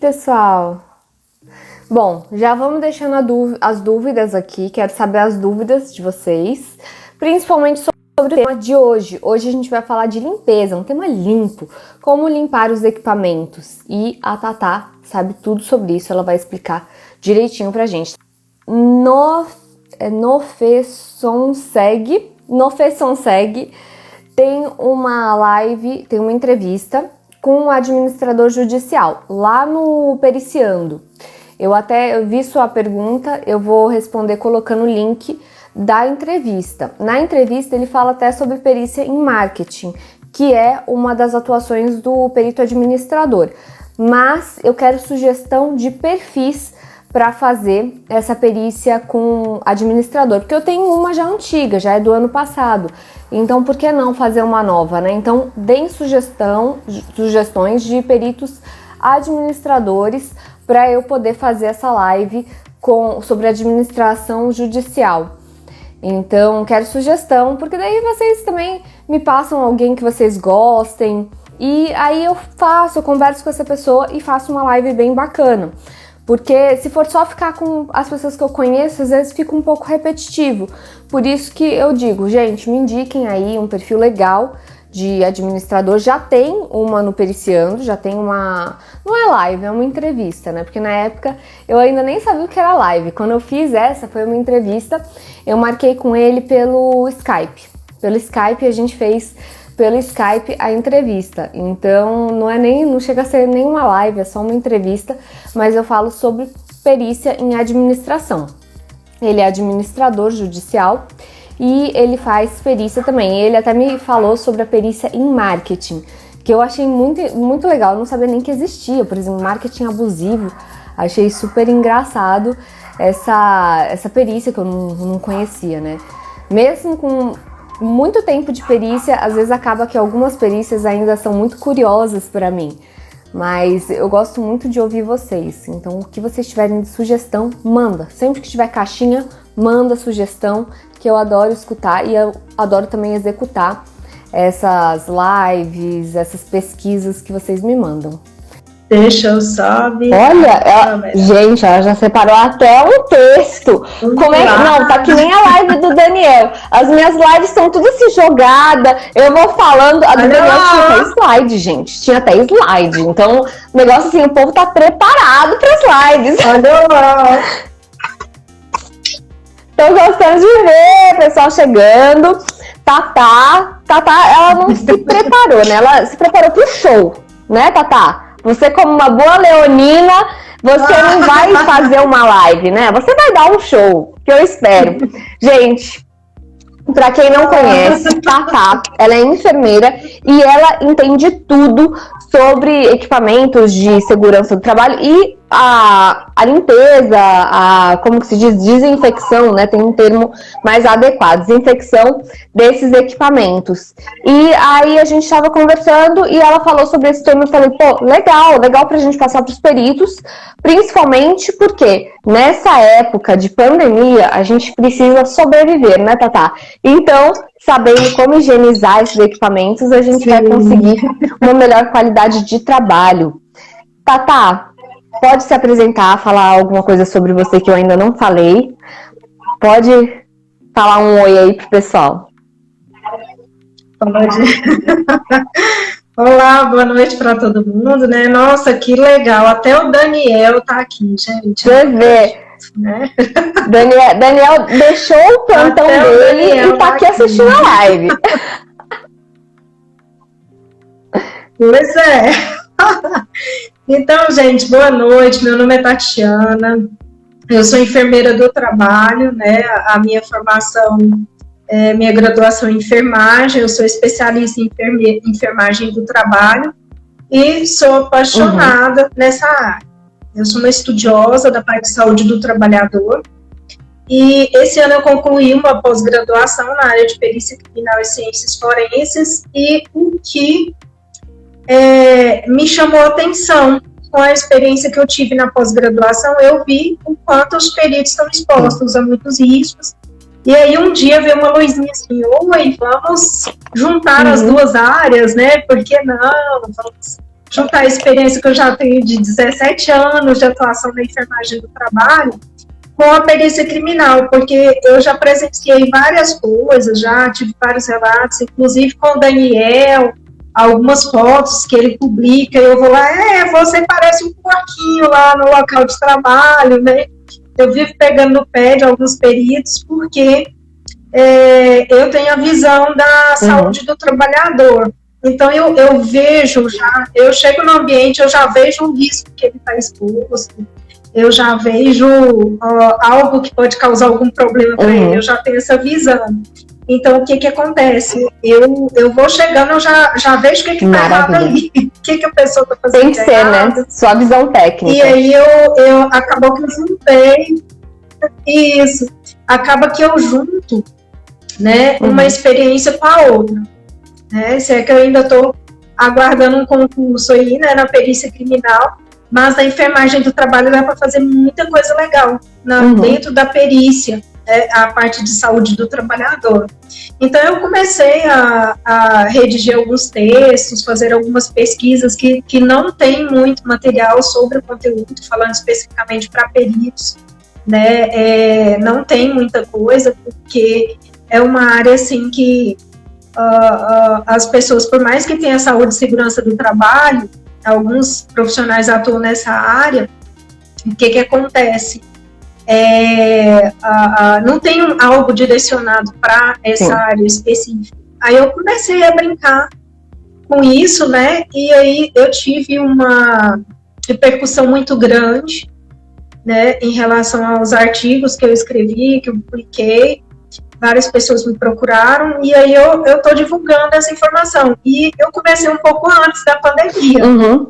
pessoal! Bom, já vamos deixando as dúvidas aqui, quero saber as dúvidas de vocês, principalmente sobre o tema de hoje. Hoje a gente vai falar de limpeza, um tema limpo, como limpar os equipamentos. E a Tatá sabe tudo sobre isso, ela vai explicar direitinho pra gente. No Fessonseg tem uma live, tem uma entrevista com o administrador judicial, lá no Periciando. Eu vi sua pergunta, eu vou responder colocando o link da entrevista. Na entrevista ele fala até sobre perícia em marketing, que é uma das atuações do perito administrador. Mas eu quero sugestão de perfis para fazer essa perícia com administrador, porque eu tenho uma já antiga, já é do ano passado. Então, por que não fazer uma nova, né? Então, deem sugestões de peritos administradores para eu poder fazer essa live sobre administração judicial. Então, quero sugestão, porque daí vocês também me passam alguém que vocês gostem, e aí eu converso com essa pessoa e faço uma live bem bacana. Porque se for só ficar com as pessoas que eu conheço, às vezes fica um pouco repetitivo. Por isso que eu digo, gente, me indiquem aí um perfil legal de administrador. Já tem uma no Periciando, já tem uma... Não é live, é uma entrevista, né? Porque na época eu ainda nem sabia o que era live. Quando eu fiz essa, foi uma entrevista, eu marquei com ele pelo Skype. Pelo Skype a gente fez... pelo Skype a entrevista, então não chega a ser nenhuma live, é só uma entrevista, mas eu falo sobre perícia em administração. Ele é administrador judicial e ele faz perícia também. Ele até me falou sobre a perícia em marketing, que eu achei muito legal, eu não sabia nem que existia, por exemplo, marketing abusivo, achei super engraçado essa perícia que eu não conhecia, né? Mesmo com muito tempo de perícia, às vezes acaba que algumas perícias ainda são muito curiosas para mim, mas eu gosto muito de ouvir vocês, então o que vocês tiverem de sugestão, manda, sempre que tiver caixinha, manda sugestão, que eu adoro escutar e eu adoro também executar essas lives, essas pesquisas que vocês me mandam. Deixa eu saber. Olha, gente, ela já separou até um texto. Não, tá que nem a live do Daniel. As minhas lives estão tudo assim jogada. Eu vou falando. A do Daniel tinha até slide, gente. Tinha até slide. Então, o negócio assim, o povo tá preparado pras lives. Olha lá. Tô gostando de ver o pessoal chegando. Tatá, ela não se preparou, né? Ela se preparou pro show, né, Tatá? Você, como uma boa leonina, você não vai fazer uma live, né? Você vai dar um show, que eu espero. Gente, pra quem não conhece, Tatá, ela é enfermeira e ela entende tudo sobre equipamentos de segurança do trabalho e a limpeza, como que se diz, desinfecção, né? Tem um termo mais adequado, desinfecção desses equipamentos. E aí a gente estava conversando e ela falou sobre esse tema, eu falei, pô, legal pra gente passar pros peritos, principalmente porque nessa época de pandemia a gente precisa sobreviver, né, Tatá? Então, sabendo como higienizar esses equipamentos, a gente vai conseguir uma melhor qualidade de trabalho. Tatá, pode se apresentar, falar alguma coisa sobre você que eu ainda não falei. Pode falar um oi aí pro pessoal. Olá, boa noite para todo mundo, né? Nossa, que legal. Até o Daniel tá aqui, gente. Você vê. Né? Daniel deixou o plantão dele e tá aqui assistindo a live. Pois é. Então, gente, boa noite. Meu nome é Tatiana. Eu sou enfermeira do trabalho, né? A minha formação é minha graduação em enfermagem. Eu sou especialista em enfermagem do trabalho e sou apaixonada nessa área. Eu sou uma estudiosa da parte de saúde do trabalhador e esse ano eu concluí uma pós-graduação na área de perícia criminal e ciências forenses e o que me chamou a atenção com a experiência que eu tive na pós-graduação, eu vi o quanto os peritos estão expostos a muitos riscos. E aí um dia veio uma luzinha assim, oi, vamos juntar as duas áreas, né? Por que não? Vamos juntar a experiência que eu já tenho de 17 anos de atuação na enfermagem do trabalho com a perícia criminal, porque eu já presenciei várias coisas, já tive vários relatos, inclusive com o Daniel, algumas fotos que ele publica, e eu vou lá, você parece um porquinho lá no local de trabalho, né? Eu vivo pegando no pé de alguns peritos, porque eu tenho a visão da saúde do trabalhador. Então, eu vejo já, eu chego no ambiente, eu já vejo o risco que ele está exposto, eu já vejo algo que pode causar algum problema para ele, eu já tenho essa visão. Então, o que acontece? Eu vou chegando, eu já vejo o que está errado ali, o que a pessoa está fazendo. Tem que ser, né? Sua visão técnica. E aí, eu acabou que eu juntei isso. Acaba que eu junto, né, uma experiência com a outra. Né? Se é que eu ainda estou aguardando um concurso aí, né, na perícia criminal, mas na enfermagem do trabalho dá para fazer muita coisa legal dentro da perícia, a parte de saúde do trabalhador. Então eu comecei a redigir alguns textos, fazer algumas pesquisas que não tem muito material sobre o conteúdo, falando especificamente para peritos, né? Não tem muita coisa, porque é uma área assim que as pessoas, por mais que tenha saúde e segurança do trabalho, alguns profissionais atuam nessa área, o que acontece? Não tem algo direcionado para essa área específica. Aí eu comecei a brincar com isso, né? E aí eu tive uma repercussão muito grande, né, em relação aos artigos que eu escrevi, que eu publiquei. Várias pessoas me procuraram, e aí eu estou divulgando essa informação. E eu comecei um pouco antes da pandemia,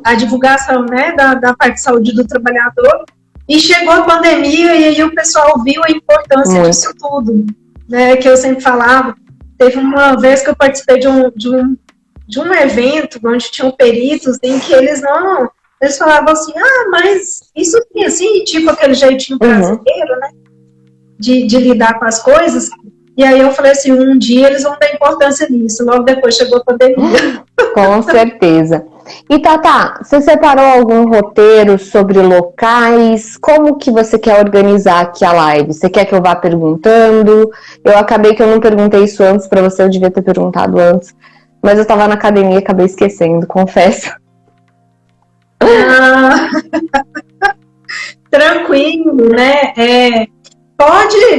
a divulgação, né, da parte de saúde do trabalhador, e chegou a pandemia, e aí o pessoal viu a importância disso tudo, né, que eu sempre falava. Teve uma vez que eu participei de um evento, onde tinham peritos, em que eles falavam assim, mas isso tem assim, tipo aquele jeitinho brasileiro, né, de lidar com as coisas. E aí eu falei assim, um dia eles vão dar importância nisso. Logo depois chegou a pandemia. Com certeza. E Tata, você separou algum roteiro sobre locais? Como que você quer organizar aqui a live? Você quer que eu vá perguntando? Eu acabei que eu não perguntei isso antes para você, eu devia ter perguntado antes. Mas eu tava na academia e acabei esquecendo, confesso. Tranquilo, né?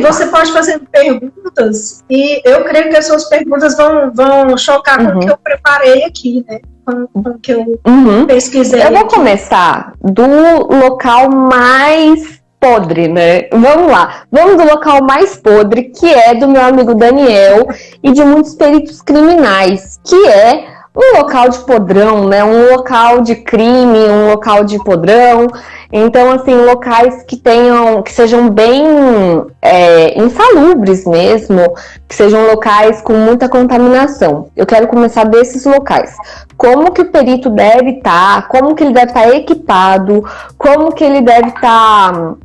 Você pode fazer perguntas, e eu creio que as suas perguntas vão chocar com o que eu preparei aqui, né? Com o que eu pesquisei. Eu vou começar do local mais podre, né? Vamos lá. Vamos do local mais podre, que é do meu amigo Daniel e de muitos peritos criminais, que é um local de podrão, né? Um local de crime, um local de podrão. Então, assim, locais que sejam bem insalubres mesmo, que sejam locais com muita contaminação. Eu quero começar desses locais. Como que o perito deve estar, como que ele deve estar equipado, como que ele deve estar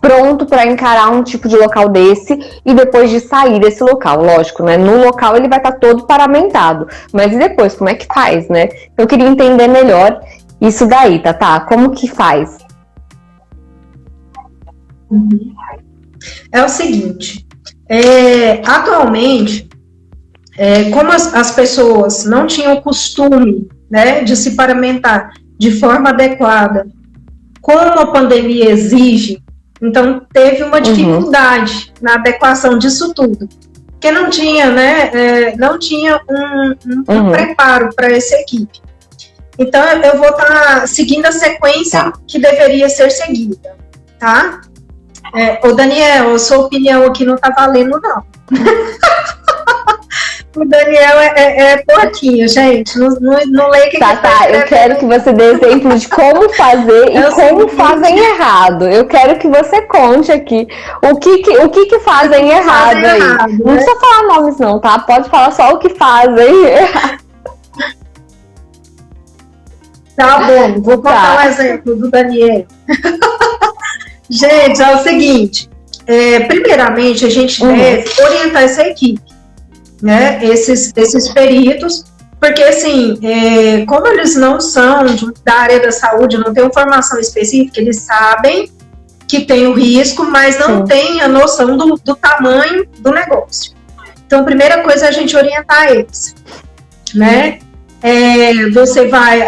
pronto para encarar um tipo de local desse e depois de sair desse local, lógico, né? No local ele vai estar todo paramentado, mas e depois, como é que faz, né? Eu queria entender melhor isso daí, Tata, como que faz? É o seguinte, atualmente, como as pessoas não tinham o costume, né, de se paramentar de forma adequada, como a pandemia exige, então teve uma dificuldade na adequação disso tudo, porque não tinha, né, não tinha um preparo para essa equipe. Então eu vou estar seguindo a sequência que deveria ser seguida, tá? Ô Daniel, a sua opinião aqui não tá valendo, não. O Daniel é porquinho, gente. Não leia que Tá, eu quero que você dê exemplo de como fazer e como fazem errado. Eu quero que você conte aqui o que fazem errado aí. Errado, não precisa falar nomes não, tá? Pode falar só o que fazem errado. Tá bom, vou contar um exemplo do Daniel. Gente, é o seguinte, primeiramente a gente deve orientar essa equipe, né, esses peritos, Porque, assim, como eles não são da área da saúde, não têm formação específica, eles sabem que tem o risco, mas não têm a noção do tamanho do negócio. Então, a primeira coisa é a gente orientar eles, né?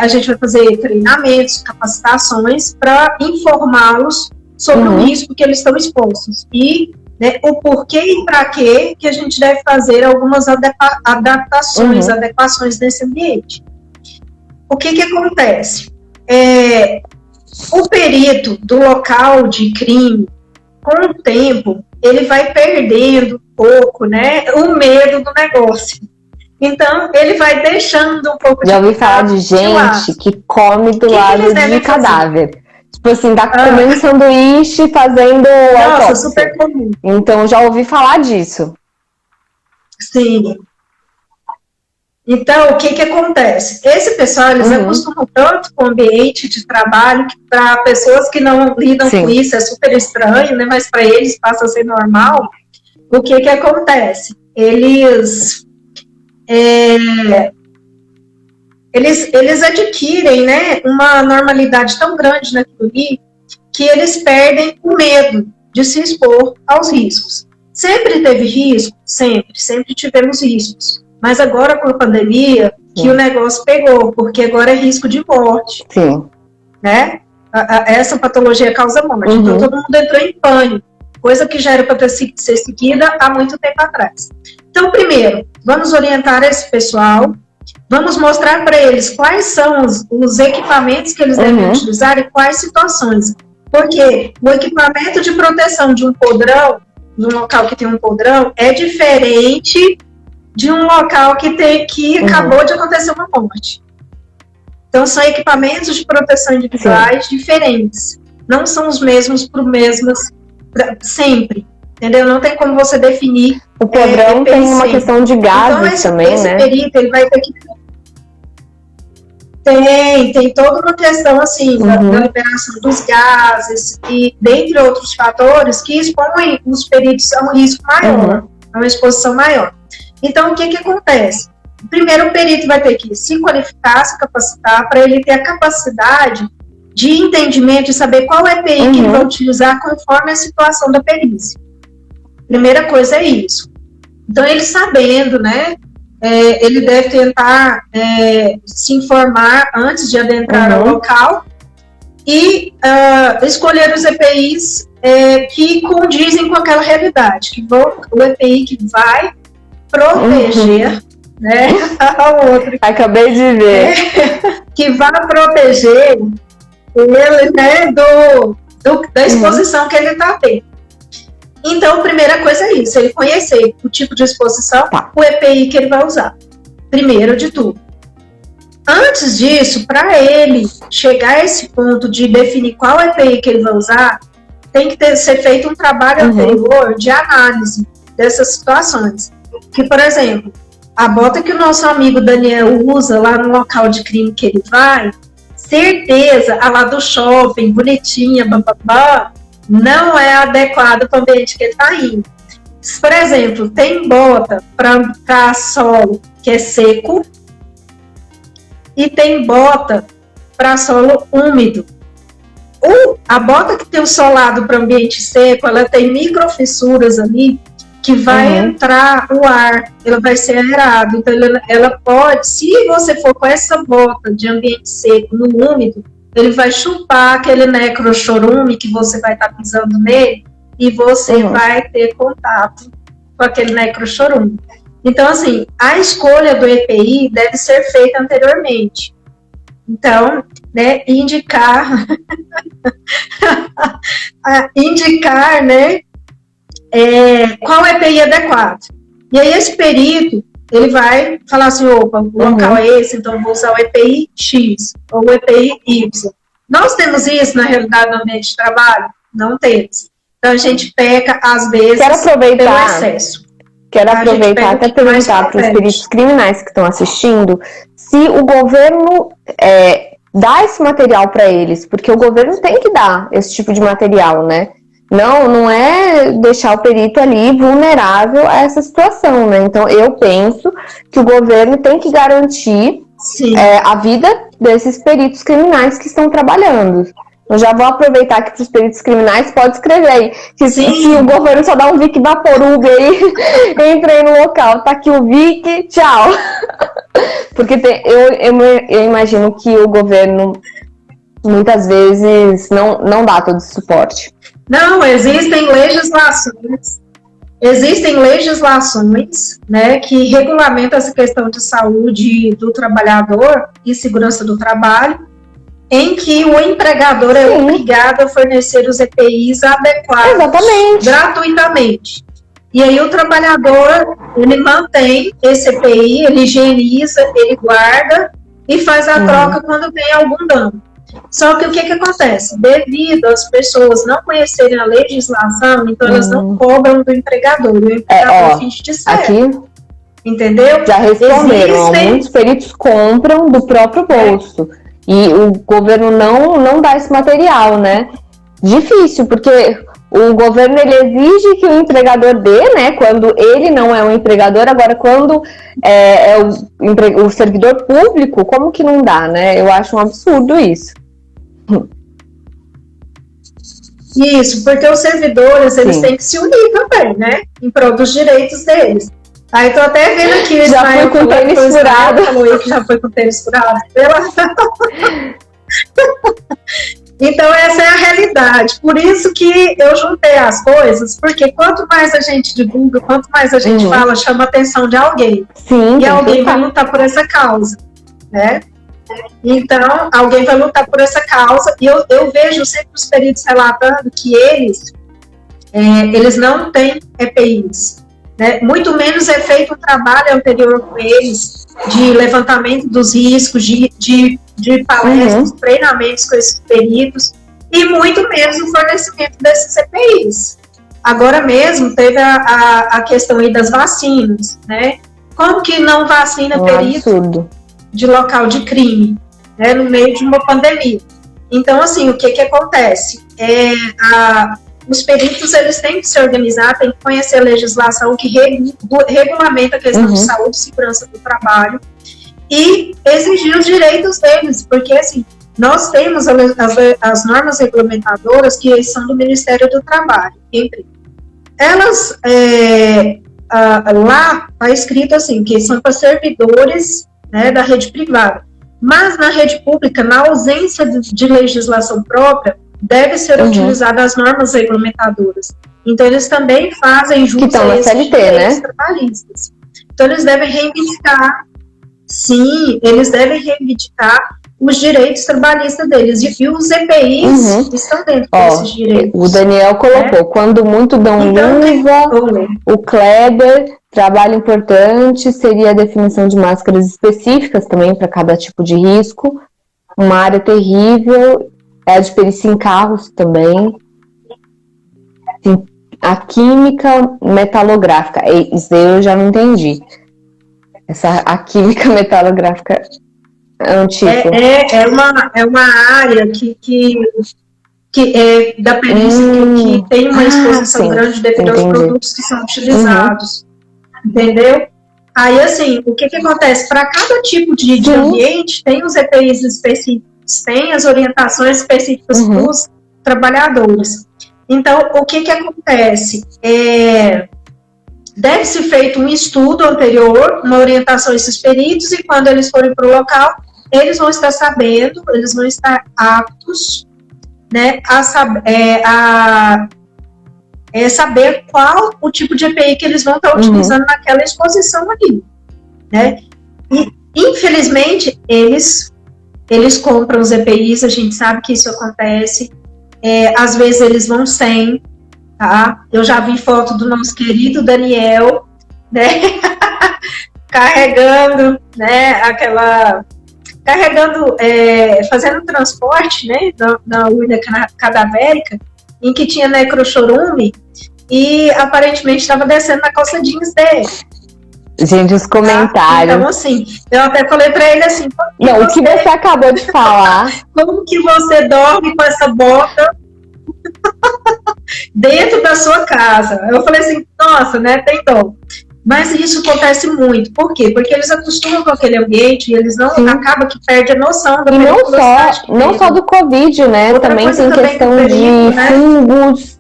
A gente vai fazer treinamentos, capacitações para informá-los sobre o risco que eles estão expostos e, né, o porquê e para que a gente deve fazer algumas adaptações, adequações nesse ambiente. O que acontece? O perito do local de crime, com o tempo, ele vai perdendo um pouco, né, o medo do negócio. Então, ele vai deixando um pouco de... Já ouvi falar de gente que come do lado de cadáver. Tipo assim, tá comendo sanduíche, fazendo autópsia. Nossa, super comum. Então, já ouvi falar disso. Sim. Então, o que acontece? Esse pessoal, eles acostumam tanto com o ambiente de trabalho, que para pessoas que não lidam com isso é super estranho, né? Mas para eles passa a ser normal. O que acontece? Eles adquirem, né, uma normalidade tão grande naquilo ali, que eles perdem o medo de se expor aos riscos. Sempre teve risco? Sempre tivemos riscos. Mas agora com a pandemia, que o negócio pegou, porque agora é risco de morte. Sim. Né? Essa patologia causa morte. Então todo mundo entrou em pânico, coisa que já era para ser seguida há muito tempo atrás. Então, primeiro, vamos orientar esse pessoal, vamos mostrar para eles quais são os equipamentos que eles devem utilizar e quais situações. Porque o equipamento de proteção de um podrão, num local que tem um podrão, é diferente de um local que acabou de acontecer uma morte. Então, são equipamentos de proteção individuais diferentes. Não são os mesmos sempre. Entendeu? Não tem como você definir. O podrão tem uma questão de gases então, também, né? Esse perito, ele vai ter que... Tem toda uma questão, assim, da liberação dos gases e dentre outros fatores que expõem os peritos a um risco maior, a uma exposição maior. Então, o que acontece? Primeiro, o perito vai ter que se qualificar, se capacitar, para ele ter a capacidade de entendimento e saber qual EPI que ele vai utilizar conforme a situação da perícia. Primeira coisa é isso. Então, ele sabendo, né, ele deve tentar se informar antes de adentrar ao local e escolher os EPIs que condizem com aquela realidade, o EPI que vai proteger, né, ao outro. Acabei de ver. Que vai proteger ele, né, da exposição que ele está tendo. Então, a primeira coisa é isso, ele conhecer o tipo de exposição, o EPI que ele vai usar, primeiro de tudo. Antes disso, para ele chegar a esse ponto de definir qual EPI que ele vai usar, tem que ser feito um trabalho anterior de análise dessas situações. Que, por exemplo, a bota que o nosso amigo Daniel usa lá no local de crime que ele vai, certeza, a lá do shopping, bonitinha, bababá, não é adequada para o ambiente que ele está indo. Por exemplo, tem bota para solo que é seco e tem bota para solo úmido. A bota que tem o solado para ambiente seco, ela tem microfissuras ali que vai entrar o ar, ela vai ser aerado. Então, ela pode, se você for com essa bota de ambiente seco no úmido, ele vai chupar aquele necrochorume que você vai estar pisando nele e você vai ter contato com aquele necrochorume. Então, assim, a escolha do EPI deve ser feita anteriormente. Então, né, indicar, né, qual EPI adequado. E aí esse perito, ele vai falar assim, opa, o local é esse, então eu vou usar o EPI X ou o EPI Y. Nós temos isso na realidade no ambiente de trabalho? Não temos. Então a gente peca, às vezes, pelo excesso. Quero aproveitar até perguntar para os peritos criminais que estão assistindo se o governo dá esse material para eles, porque o governo tem que dar esse tipo de material, né? Não é deixar o perito ali vulnerável a essa situação, né? Então, eu penso que o governo tem que garantir a vida desses peritos criminais que estão trabalhando. Eu já vou aproveitar aqui para os peritos criminais, pode escrever aí, que se o governo só dá um Vic Vaporub aí, entrei no local, tá aqui o Vic, tchau. Porque eu imagino que o governo muitas vezes não dá todo esse suporte. Não, existem legislações, né, que regulamentam essa questão de saúde do trabalhador e segurança do trabalho, em que o empregador é obrigado a fornecer os EPIs adequados gratuitamente. E aí o trabalhador, ele mantém esse EPI, ele higieniza, ele guarda e faz a troca quando tem algum dano. Só que o que acontece? Devido às pessoas não conhecerem a legislação, então elas não cobram do empregador. O empregador finge de ser. Aqui, entendeu? Já responderam. Muitos peritos compram do próprio bolso. E o governo não dá esse material, né? Difícil, porque o governo ele exige que o empregador dê, né? Quando ele não é um empregador, agora quando é o servidor público, como que não dá, né? Eu acho um absurdo isso. Isso, porque os servidores, eles têm que se unir também, né? Em prol dos direitos deles. Aí tô até vendo aqui o Israel com tênis furado. Já foi com tênis furado. Então essa é a realidade. Por isso que eu juntei as coisas, porque quanto mais a gente divulga, quanto mais a gente fala, chama a atenção de alguém. Sim, e alguém vai lutar por essa causa, né? Então, alguém vai lutar por essa causa, e eu vejo sempre os peritos relatando que eles não têm EPIs, né? Muito menos é feito o trabalho anterior com eles, de levantamento dos riscos, de palestras, treinamentos com esses peritos, e muito menos o fornecimento desses EPIs. Agora mesmo teve a questão aí das vacinas, né? Como que não vacina perito absurdo de local de crime, né, no meio de uma pandemia? Então, assim, o que acontece? Os peritos, eles têm que se organizar, têm que conhecer a legislação que regulamenta a questão de saúde e segurança do trabalho e exigir os direitos deles, porque, assim, nós temos as normas regulamentadoras que são do Ministério do Trabalho. Elas, lá está escrito assim, que são para servidores, né, da rede privada, mas na rede pública, na ausência de legislação própria, deve ser utilizada as normas regulamentadoras. Então, eles também fazem jus a esses direitos trabalhistas. Então, eles devem reivindicar, os direitos trabalhistas deles. E os EPIs estão dentro desses direitos. O Daniel colocou, quando muito dão luva, o Kleber, trabalho importante, seria a definição de máscaras específicas também para cada tipo de risco. Uma área terrível é a de perícia em carros também. A química metalográfica, isso eu já não entendi. A química metalográfica é um tipo. É uma área que é da perícia que tem uma exposição grande devido aos produtos que são utilizados. Entendeu? Aí, assim, o que acontece? Para cada tipo de ambiente, tem os EPIs específicos, tem as orientações específicas dos trabalhadores. Então, o que acontece? Deve ser feito um estudo anterior, uma orientação a esses peritos, e quando eles forem para o local, eles vão estar sabendo, eles vão estar aptos, né, a saber qual o tipo de EPI que eles vão estar utilizando naquela exposição ali, né? E, infelizmente, eles compram os EPIs, a gente sabe que isso acontece, às vezes eles vão sem, tá? Eu já vi foto do nosso querido Daniel, né? carregando, né, fazendo transporte, né, na urna cadavérica, em que tinha necrochorume, e aparentemente estava descendo na calça jeans dele. Gente, os comentários. Então, assim, eu até falei pra ele assim... o que você acabou de falar... Como que você dorme com essa bota dentro da sua casa. Eu falei assim, nossa, né, tem dó. Mas isso acontece muito. Por quê? Porque eles acostumam com aquele ambiente e eles não acabam que perdem a noção da periculosidade. E não só do Covid, né? Outra também coisa tem também questão do perigo, de né? fungos.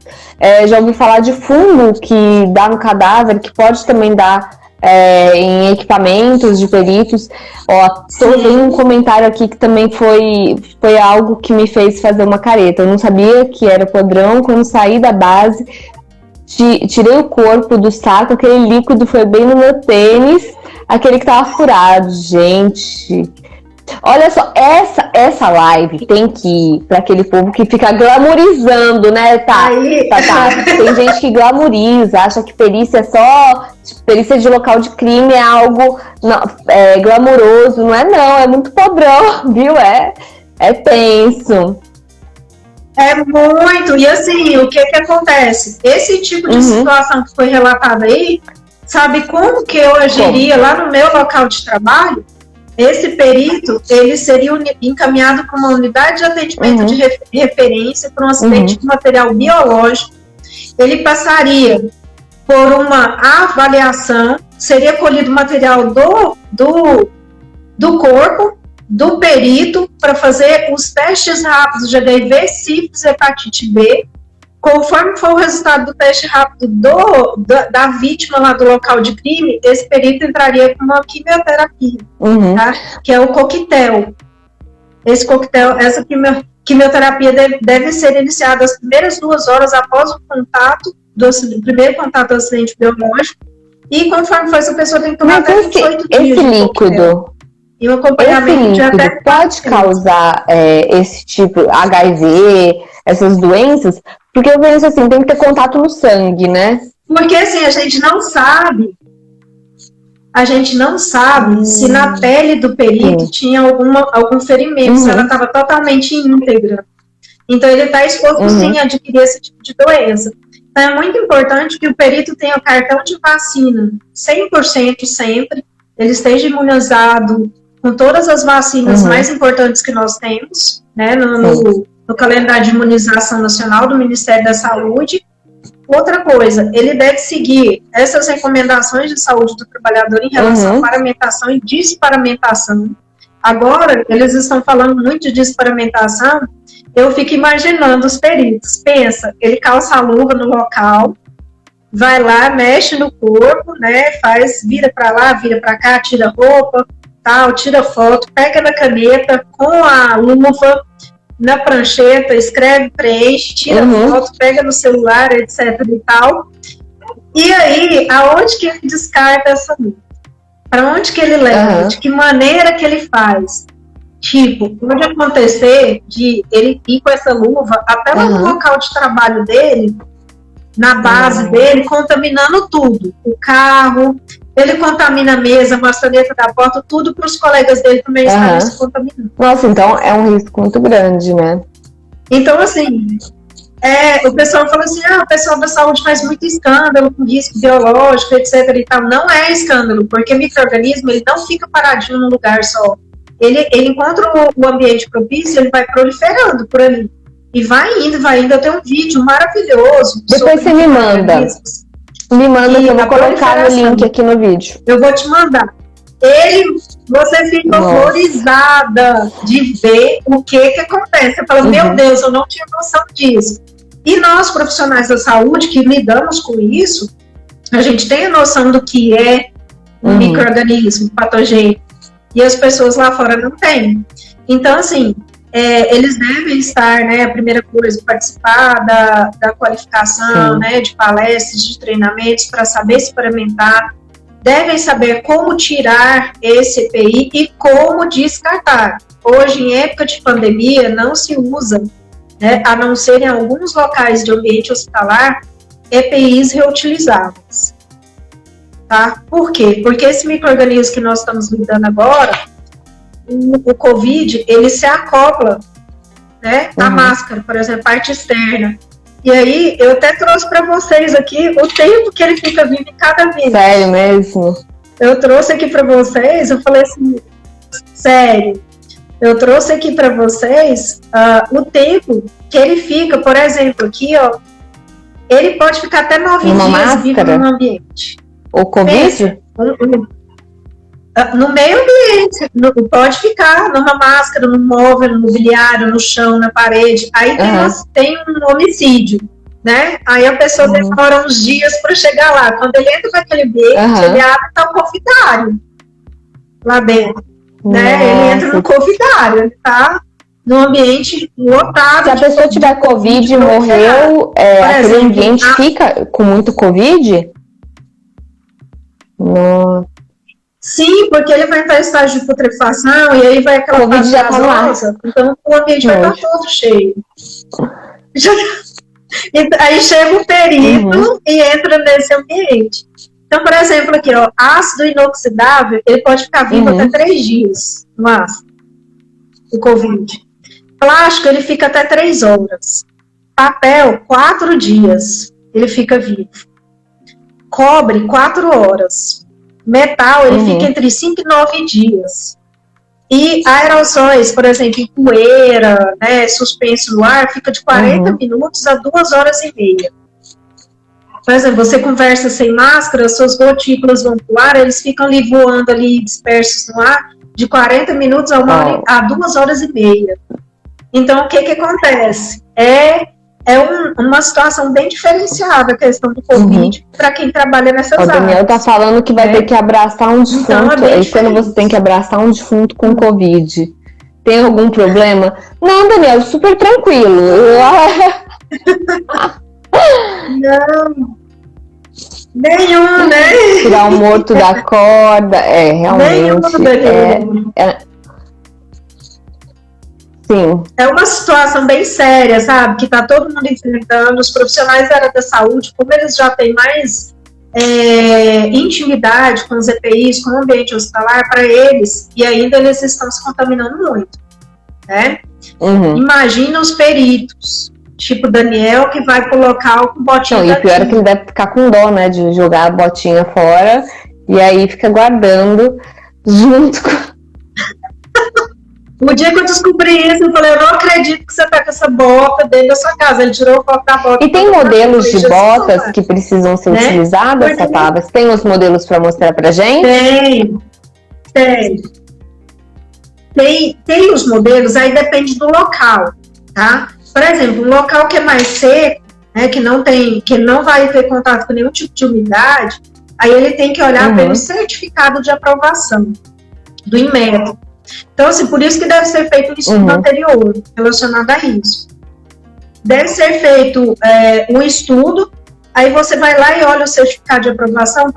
Já ouvi falar de fungo que dá no cadáver, que pode também dar em equipamentos de peritos. Tô vendo um comentário aqui que também foi algo que me fez fazer uma careta. Eu não sabia que era podrão. Quando saí da base, tirei o corpo do saco, aquele líquido foi bem no meu tênis, aquele que tava furado, gente. Olha só, essa live tem que ir para aquele povo que fica glamorizando, né, tá? Tem gente que glamoriza, acha que perícia é só... Perícia de local de crime é algo glamouroso, não, é muito podrão, viu? É tenso. É muito, e assim, o que acontece? Esse tipo de situação que foi relatada aí, sabe como que eu agiria lá no meu local de trabalho? Esse perito, ele seria encaminhado para uma unidade de atendimento de referência para um acidente de material biológico. Ele passaria por uma avaliação, seria colhido material do corpo, do perito, para fazer os testes rápidos de HIV, sífilis e hepatite B. Conforme for o resultado do teste rápido da vítima lá do local de crime, esse perito entraria com uma quimioterapia, tá? Que é o coquetel. Esse coquetel, essa quimioterapia deve ser iniciada as primeiras 2 horas após o primeiro contato do acidente biológico, e conforme for, essa pessoa tem que tomar até 28 dias. Esse líquido, e o acompanhamento de até pode causar esse tipo HIV, essas doenças? Porque eu penso assim, tem que ter contato no sangue, né? Porque assim, a gente não sabe se na pele do perito tinha algum ferimento, se ela estava totalmente íntegra. Então ele está exposto sim a adquirir esse tipo de doença. Então é muito importante que o perito tenha o cartão de vacina 100% sempre, ele esteja imunizado com todas as vacinas mais importantes que nós temos, né, no calendário de imunização nacional do Ministério da Saúde. Outra coisa, ele deve seguir essas recomendações de saúde do trabalhador em relação à paramentação e desparamentação. Agora, eles estão falando muito de desparamentação, eu fico imaginando os peritos. Pensa, ele calça a luva no local, vai lá, mexe no corpo, né, vira para lá, vira para cá, tira roupa, tal, tira foto, pega na caneta com a luva, na prancheta, escreve, preenche, tira foto, pega no celular, etc e tal. E aí, aonde que ele descarta essa luva? Para onde que ele leva? De que maneira que ele faz? Tipo, pode acontecer de ele ir com essa luva até lá no local de trabalho dele, na base dele, contaminando tudo. O carro, ele contamina a mesa, a maçaneta da porta, tudo para os colegas dele também estarem se contaminando. Nossa, então é um risco muito grande, né? Então, assim, o pessoal fala assim, o pessoal da saúde faz muito escândalo com risco biológico, etc e tal. Não é escândalo, porque o micro-organismo, ele não fica paradinho num lugar só. Ele encontra o ambiente propício, ele vai proliferando por ali. E vai indo. Eu tenho um vídeo maravilhoso. Depois você me manda. Me manda que eu vou colocar o link aqui no vídeo. Eu vou te mandar. Você fica horrorizada de ver o que acontece. Você fala, meu Deus, eu não tinha noção disso. E nós, profissionais da saúde, que lidamos com isso, a gente tem a noção do que é um micro-organismo patogênico. E as pessoas lá fora não têm. Então, assim, eles devem estar, né, a primeira coisa, participar da qualificação, né, de palestras, de treinamentos, para saber experimentar. Devem saber como tirar esse EPI e como descartar. Hoje, em época de pandemia, não se usa, né, a não ser em alguns locais de ambiente hospitalar, EPIs reutilizáveis. Tá? Por quê? Porque esse micro-organismo que nós estamos lidando agora, o COVID, ele se acopla, né, à máscara, por exemplo, a parte externa. E aí, eu até trouxe para vocês aqui o tempo que ele fica vivo em cada vírus. Sério mesmo? Eu trouxe aqui para vocês, eu falei assim, sério, eu trouxe aqui para vocês o tempo que ele fica, por exemplo, aqui, ó, ele pode ficar até 9 Numa dias vivo máscara? no ambiente. O Covid? No meio ambiente, pode ficar numa máscara, no móvel, no mobiliário, no chão, na parede. Aí tem um homicídio, né? Aí a pessoa demora uns dias para chegar lá. Quando ele entra naquele ambiente, ele abre, tá o confidário lá dentro, né? Ele entra no confidário, tá? No ambiente lotado. Se a pessoa tiver Covid e morreu, aquele ambiente fica com muito Covid? Nossa. Sim, porque ele vai entrar em estágio de putrefação e aí vai aquela Covid já tá lá. Então o ambiente vai estar todo cheio. Aí chega o perito e entra nesse ambiente. Então, por exemplo, aqui, ó, ácido inoxidável, ele pode ficar vivo até 3 dias no ácido, o Covid. Plástico, ele fica até 3 horas. Papel, 4 dias, ele fica vivo. Cobre, 4 horas. Metal, ele fica entre 5 e 9 dias. E aerossóis, por exemplo, poeira, né, suspenso no ar, fica de 40 minutos a 2 horas e meia. Por exemplo, você conversa sem máscara, suas gotículas vão pro ar, eles ficam ali voando ali dispersos no ar de 40 minutos a 2 horas e meia. Então, o que acontece? Uma situação bem diferenciada a questão do Covid para quem trabalha nessas áreas. O Daniel tá falando que vai ter que abraçar um defunto. Então, quando você tem que abraçar um defunto com Covid, tem algum problema? Não, Daniel, super tranquilo. Não. Nenhum, né? Tirar o morto da corda, realmente. Sim. É uma situação bem séria, sabe? Que tá todo mundo enfrentando. Os profissionais da área da saúde, como eles já têm mais intimidade com os EPIs, com o ambiente hospitalar, para eles, e ainda eles estão se contaminando muito, né? Imagina os peritos, tipo Daniel, que vai colocar o botinho. E o pior é que ele deve ficar com dó, né? De jogar a botinha fora e aí fica guardando junto com. O dia que eu descobri isso, eu falei, eu não acredito que você tá com essa bota dentro da sua casa. Ele tirou foto da bota. E tem modelos de botas que precisam ser utilizadas, Tatá? Você tem os modelos para mostrar pra gente? Tem os modelos, aí depende do local, tá? Por exemplo, um local que é mais seco, né, que não vai ter contato com nenhum tipo de umidade, aí ele tem que olhar pelo certificado de aprovação do Inmetro. Então, assim, por isso que deve ser feito um estudo anterior relacionado a isso. Deve ser feito um estudo, aí você vai lá e olha o certificado de aprovação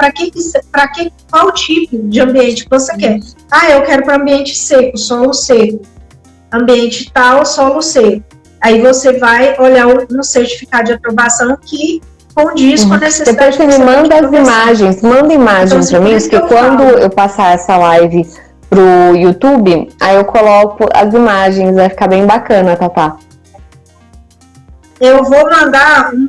qual tipo de ambiente que você quer. Eu quero para ambiente seco, solo seco. Ambiente tal, solo seco. Aí você vai olhar no certificado de aprovação que condiz com a necessidade. Depois você me manda as imagens, manda imagens para mim, porque quando eu passar essa live pro YouTube, aí eu coloco as imagens, vai ficar bem bacana, Tatá. Eu vou mandar um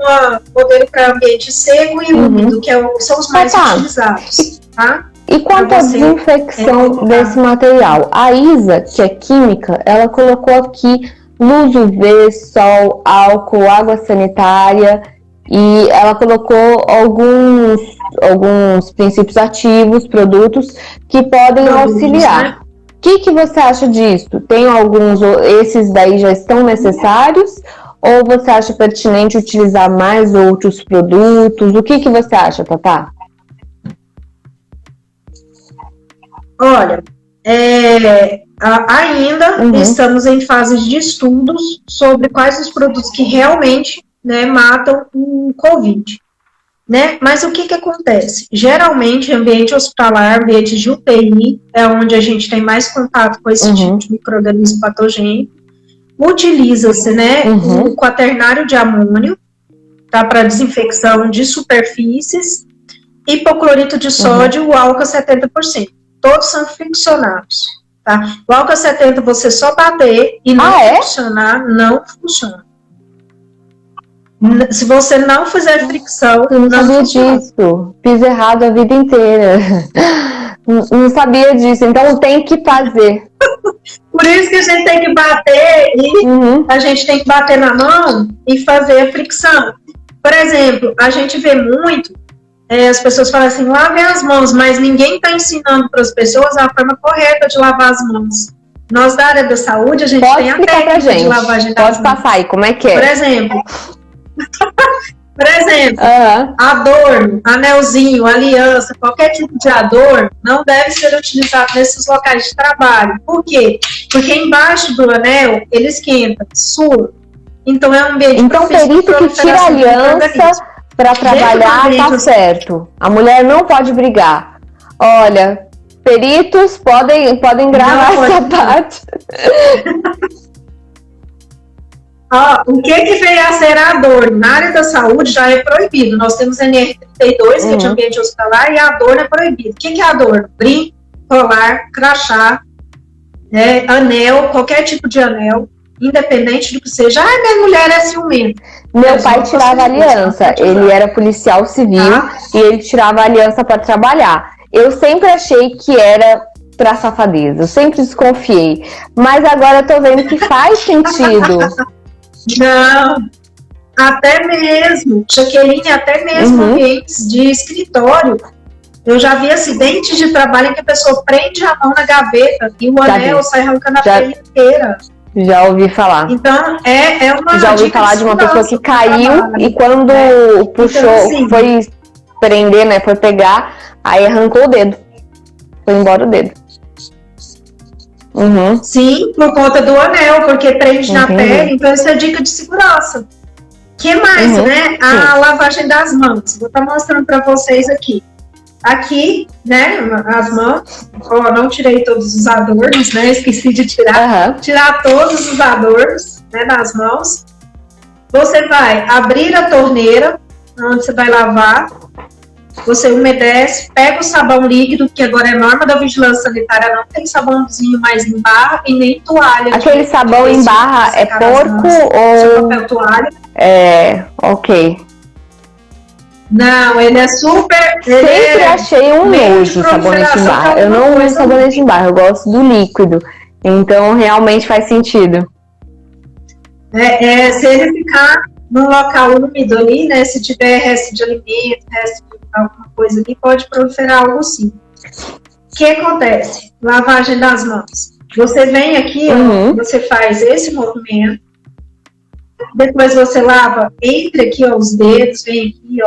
modelo para ambiente seco e úmido, que são os mais utilizados, tá? E quanto à desinfecção desse material? A Isa, que é química, ela colocou aqui luz UV, sol, álcool, água sanitária, e ela colocou alguns princípios ativos, produtos que podem auxiliar. Né? O que você acha disso? Tem esses daí já estão necessários? Ou você acha pertinente utilizar mais outros produtos? O que você acha, Tatá? Olha, ainda estamos em fase de estudos sobre quais os produtos que realmente, né, matam o Covid, né? Mas o que acontece? Geralmente, ambiente hospitalar, ambiente de UTI, é onde a gente tem mais contato com esse tipo de micro-organismo patogênico. Utiliza-se, né, o quaternário de amônio, tá, para desinfecção de superfícies, hipoclorito de sódio, o álcool 70%. Todos são friccionados, tá? O álcool 70% você só bater e não funcionar, não funciona. Se você não fizer fricção, eu não sabia disso. Fiz errado a vida inteira. Não sabia disso, então tem que fazer. Por isso que a gente tem que bater e a gente tem que bater na mão e fazer a fricção. Por exemplo, a gente vê muito, as pessoas falam assim, lave as mãos, mas ninguém está ensinando para as pessoas a forma correta de lavar as mãos. Nós da área da saúde, a gente Pode tem a explicar pra técnica gente. de lavagem das Pode mãos. passar aí, como é que é? Por exemplo, adorno, anelzinho, aliança, qualquer tipo de adorno não deve ser utilizado nesses locais de trabalho. Por quê? Porque embaixo do anel ele esquenta, sua. Então é um ambiente Então, perito que tira a aliança para trabalhar tá certo. A mulher não pode brigar. Olha, peritos podem gravar essa parte. O que veio a ser adorno? Na área da saúde já é proibido. Nós temos NR32, que é de ambiente hospitalar, e adorno é proibido. O que é adorno? Brinco, colar, crachá, anel, qualquer tipo de anel, independente do que seja. Minha mulher é ciumenta. Meu pai tirava aliança. Ele era policial civil e ele tirava aliança para trabalhar. Eu sempre achei que era pra safadeza. Eu sempre desconfiei. Mas agora eu tô vendo que faz sentido. Não, até mesmo, Jaqueline, até mesmo ambientes de escritório. Eu já vi acidentes de trabalho em que a pessoa prende a mão na gaveta e o anel sai arrancando a pele inteira. Já ouvi falar. Então, é uma Já ouvi falar de uma pessoa que caiu e quando puxou, então, assim, foi prender, né, foi pegar, aí arrancou o dedo. Foi embora o dedo. Sim, por conta do anel, porque prende na pele, então isso é dica de segurança. O que mais, né? A lavagem das mãos. Vou estar mostrando para vocês aqui. Aqui, né, as mãos. Não tirei todos os adornos, né? Esqueci de tirar. Tirar todos os adornos, né, das mãos. Você vai abrir a torneira, onde você vai lavar. Você umedece, pega o sabão líquido, que agora é norma da vigilância sanitária, não tem sabãozinho mais em barra e nem toalha. Aquele sabão em barra é porco ou... papel toalha. Ok. Não, ele é super... Sempre achei um nojo sabonete em barra. Eu não uso sabonete em barra, eu gosto do líquido. Então, realmente faz sentido. Se ele ficar num local úmido ali, né, se tiver resto de alimento, resto de alguma coisa ali, pode proliferar algo assim. O que acontece? Lavagem das mãos. Você vem aqui, você faz esse movimento, depois você lava entre aqui, os dedos, vem aqui,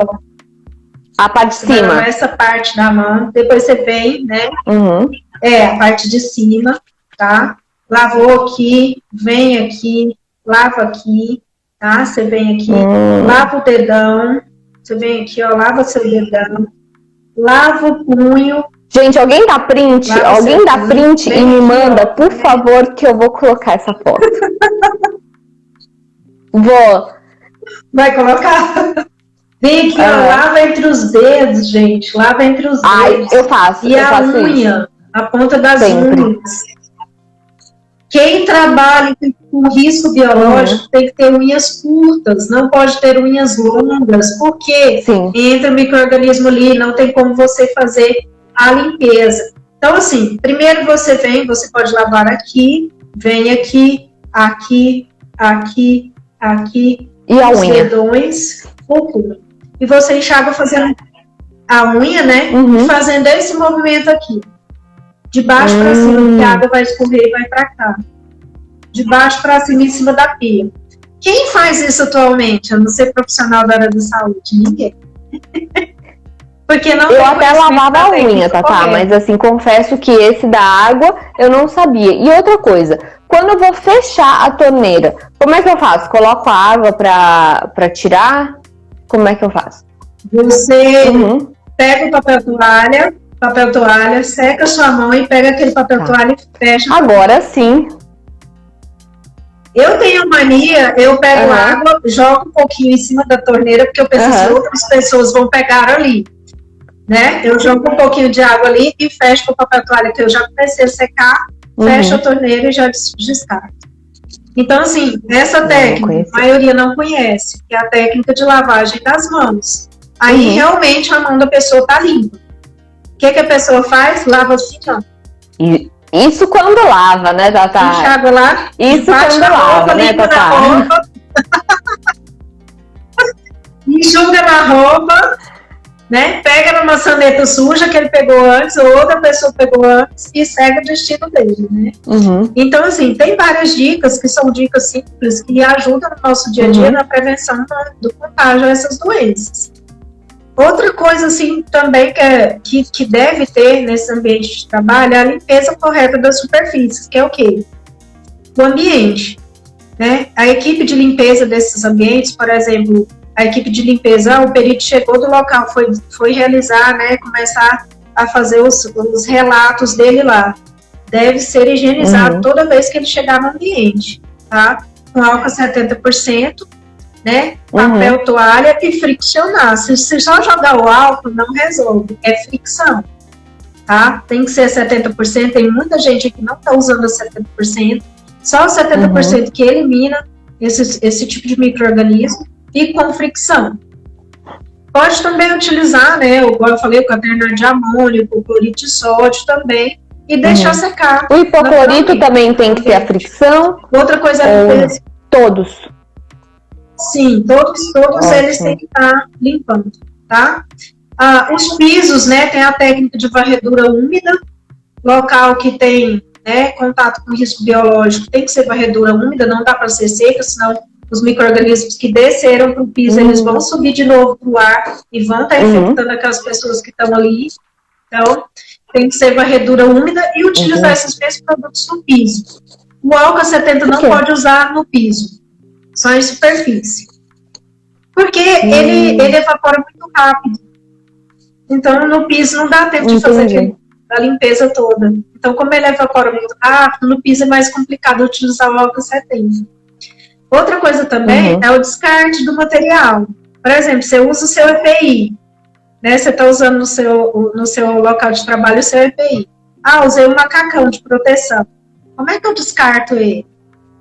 a parte de cima. Essa parte da mão, depois você vem, né? A parte de cima, tá? Lavou aqui, vem aqui, lava aqui, tá? Você vem aqui, lava o dedão, você vem aqui, lava seu dedão, lava o punho. Gente, alguém dá print? Alguém dá print e me manda, por favor, que eu vou colocar essa foto. Vou. Vai colocar? Vem aqui, lava entre os dedos, gente. Lava entre os dedos. Eu faço. E a unha, a ponta das unhas. Quem trabalha com risco biológico tem que ter unhas curtas, não pode ter unhas longas, porque entra micro-organismo ali, não tem como você fazer a limpeza. Então, assim, primeiro você vem, você pode lavar aqui, vem aqui, aqui, aqui, aqui, e a unha? Dedões, o punho. E você enxágua fazendo a unha, né? E fazendo esse movimento aqui. De baixo para cima, porque a água vai escorrer e vai para cá. De baixo para cima, em cima da pia. Quem faz isso atualmente? A não ser profissional da área da saúde? Ninguém. Porque não eu até lavava a unha, Tatá, mas assim, confesso que esse da água eu não sabia. E outra coisa, quando eu vou fechar a torneira, como é que eu faço? Coloco a água para tirar? Como é que eu faço? Você pega o papel toalha, seca a sua mão e pega aquele papel toalha e fecha. Agora sim. Eu tenho mania, eu pego água, jogo um pouquinho em cima da torneira, porque eu penso que outras pessoas vão pegar ali. Né? Eu jogo um pouquinho de água ali e fecho com o papel toalha, que eu já comecei a secar, fecho a torneira e já descarto. Então, assim, essa técnica, a maioria não conhece, que é a técnica de lavagem das mãos. Aí, realmente, a mão da pessoa tá limpa. O que a pessoa faz? Lava assim, ó. Isso quando lava, né, Tatá? Enxágua lá. Isso quando lava, né, Tatá? E enxuga na roupa, né? Pega na maçaneta suja que ele pegou antes, ou outra pessoa pegou antes, e segue o destino dele, né? Então, assim, tem várias dicas que são dicas simples que ajudam no nosso dia a dia na prevenção do contágio a essas doenças. Outra coisa, assim, também que deve ter nesse ambiente de trabalho é a limpeza correta das superfícies, que é o quê? O ambiente, né? A equipe de limpeza desses ambientes, por exemplo, a equipe de limpeza, o perito chegou do local, foi realizar, né, começar a fazer os relatos dele lá. Deve ser higienizado toda vez que ele chegar no ambiente, tá? Com álcool 70%, né? Papel, toalha e friccionar. Se só jogar o álcool, não resolve, é fricção, tá? Tem que ser 70%, tem muita gente que não está usando os 70%, só o 70% que elimina esse tipo de micro-organismo e com fricção. Pode também utilizar, né, igual eu falei, o quaternário de amônio, o cloreto de sódio também, e deixar secar. O hipoclorito também tem que ter a fricção? Outra coisa é todos? Sim, todos eles têm que estar limpando, tá? Os pisos, né, tem a técnica de varredura úmida, local que tem, né, contato com risco biológico, tem que ser varredura úmida, não dá para ser seca, senão os micro-organismos que desceram para o piso, eles vão subir de novo para o ar e vão estar infectando aquelas pessoas que estão ali. Então, tem que ser varredura úmida e utilizar esses mesmos produtos no piso. O álcool 70 não pode usar no piso, só em superfície. Porque ele evapora muito rápido. Então, no piso não dá tempo de fazer a limpeza toda. Então, como ele evapora muito rápido, no piso é mais complicado utilizar o álcool 70. Outra coisa também é o descarte do material. Por exemplo, você usa o seu EPI, né? Você está usando no seu local de trabalho o seu EPI. Usei um macacão de proteção. Como é que eu descarto ele?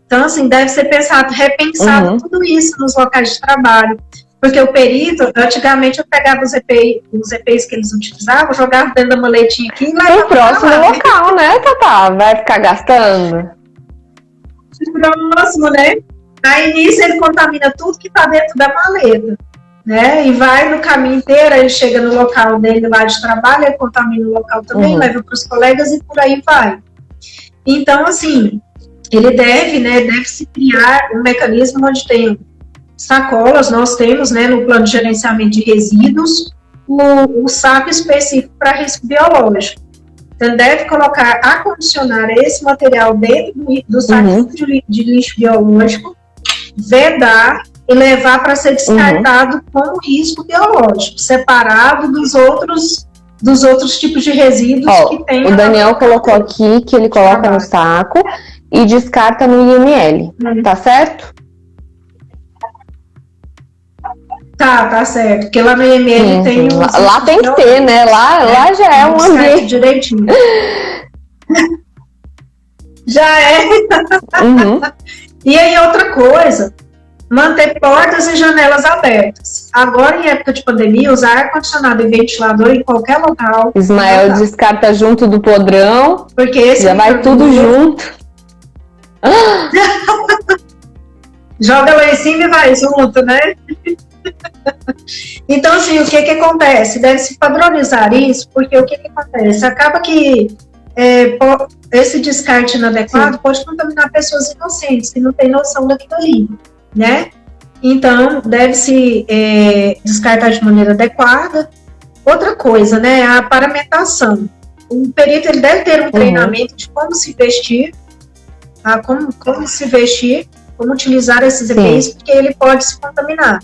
Então, assim, deve ser repensado tudo isso nos locais de trabalho. Porque o perito, antigamente eu pegava os EPIs que eles utilizavam, jogava dentro da maletinha aqui e levava o próximo local, né, Tatá? Vai ficar gastando? Próximo, né? Aí nisso ele contamina tudo que está dentro da maleta, né? E vai no caminho inteiro, ele chega no local dele lá de trabalho, ele contamina o local também, leva para os colegas e por aí vai. Então, assim, ele deve se criar um mecanismo onde tem sacolas, nós temos, né, no plano de gerenciamento de resíduos, o saco específico para risco biológico. Então, deve acondicionar esse material dentro do saquinho de lixo biológico, vedar e levar para ser descartado com risco biológico, separado dos outros tipos de resíduos que tem. O Daniel colocou aqui que ele coloca no saco e descarta no IML, tá certo? Tá certo, porque lá no IML tem lá tem que ter, né? Lá já é um ambiente direitinho. Já é. E aí, outra coisa, manter portas e janelas abertas. Agora, em época de pandemia, usar ar-condicionado e ventilador em qualquer local. Ismael descarta junto do podrão, porque esse já vai tudo junto. Joga lá em cima e vai junto, né? Então, assim, o que acontece? Deve-se padronizar isso, porque o que acontece? Acaba que esse descarte inadequado pode contaminar pessoas inocentes, que não têm noção daquilo ali, né? Então, deve-se descartar de maneira adequada. Outra coisa, né? A paramentação. O perito ele deve ter um treinamento de como se vestir, como se vestir, como utilizar esses EPIs, porque ele pode se contaminar.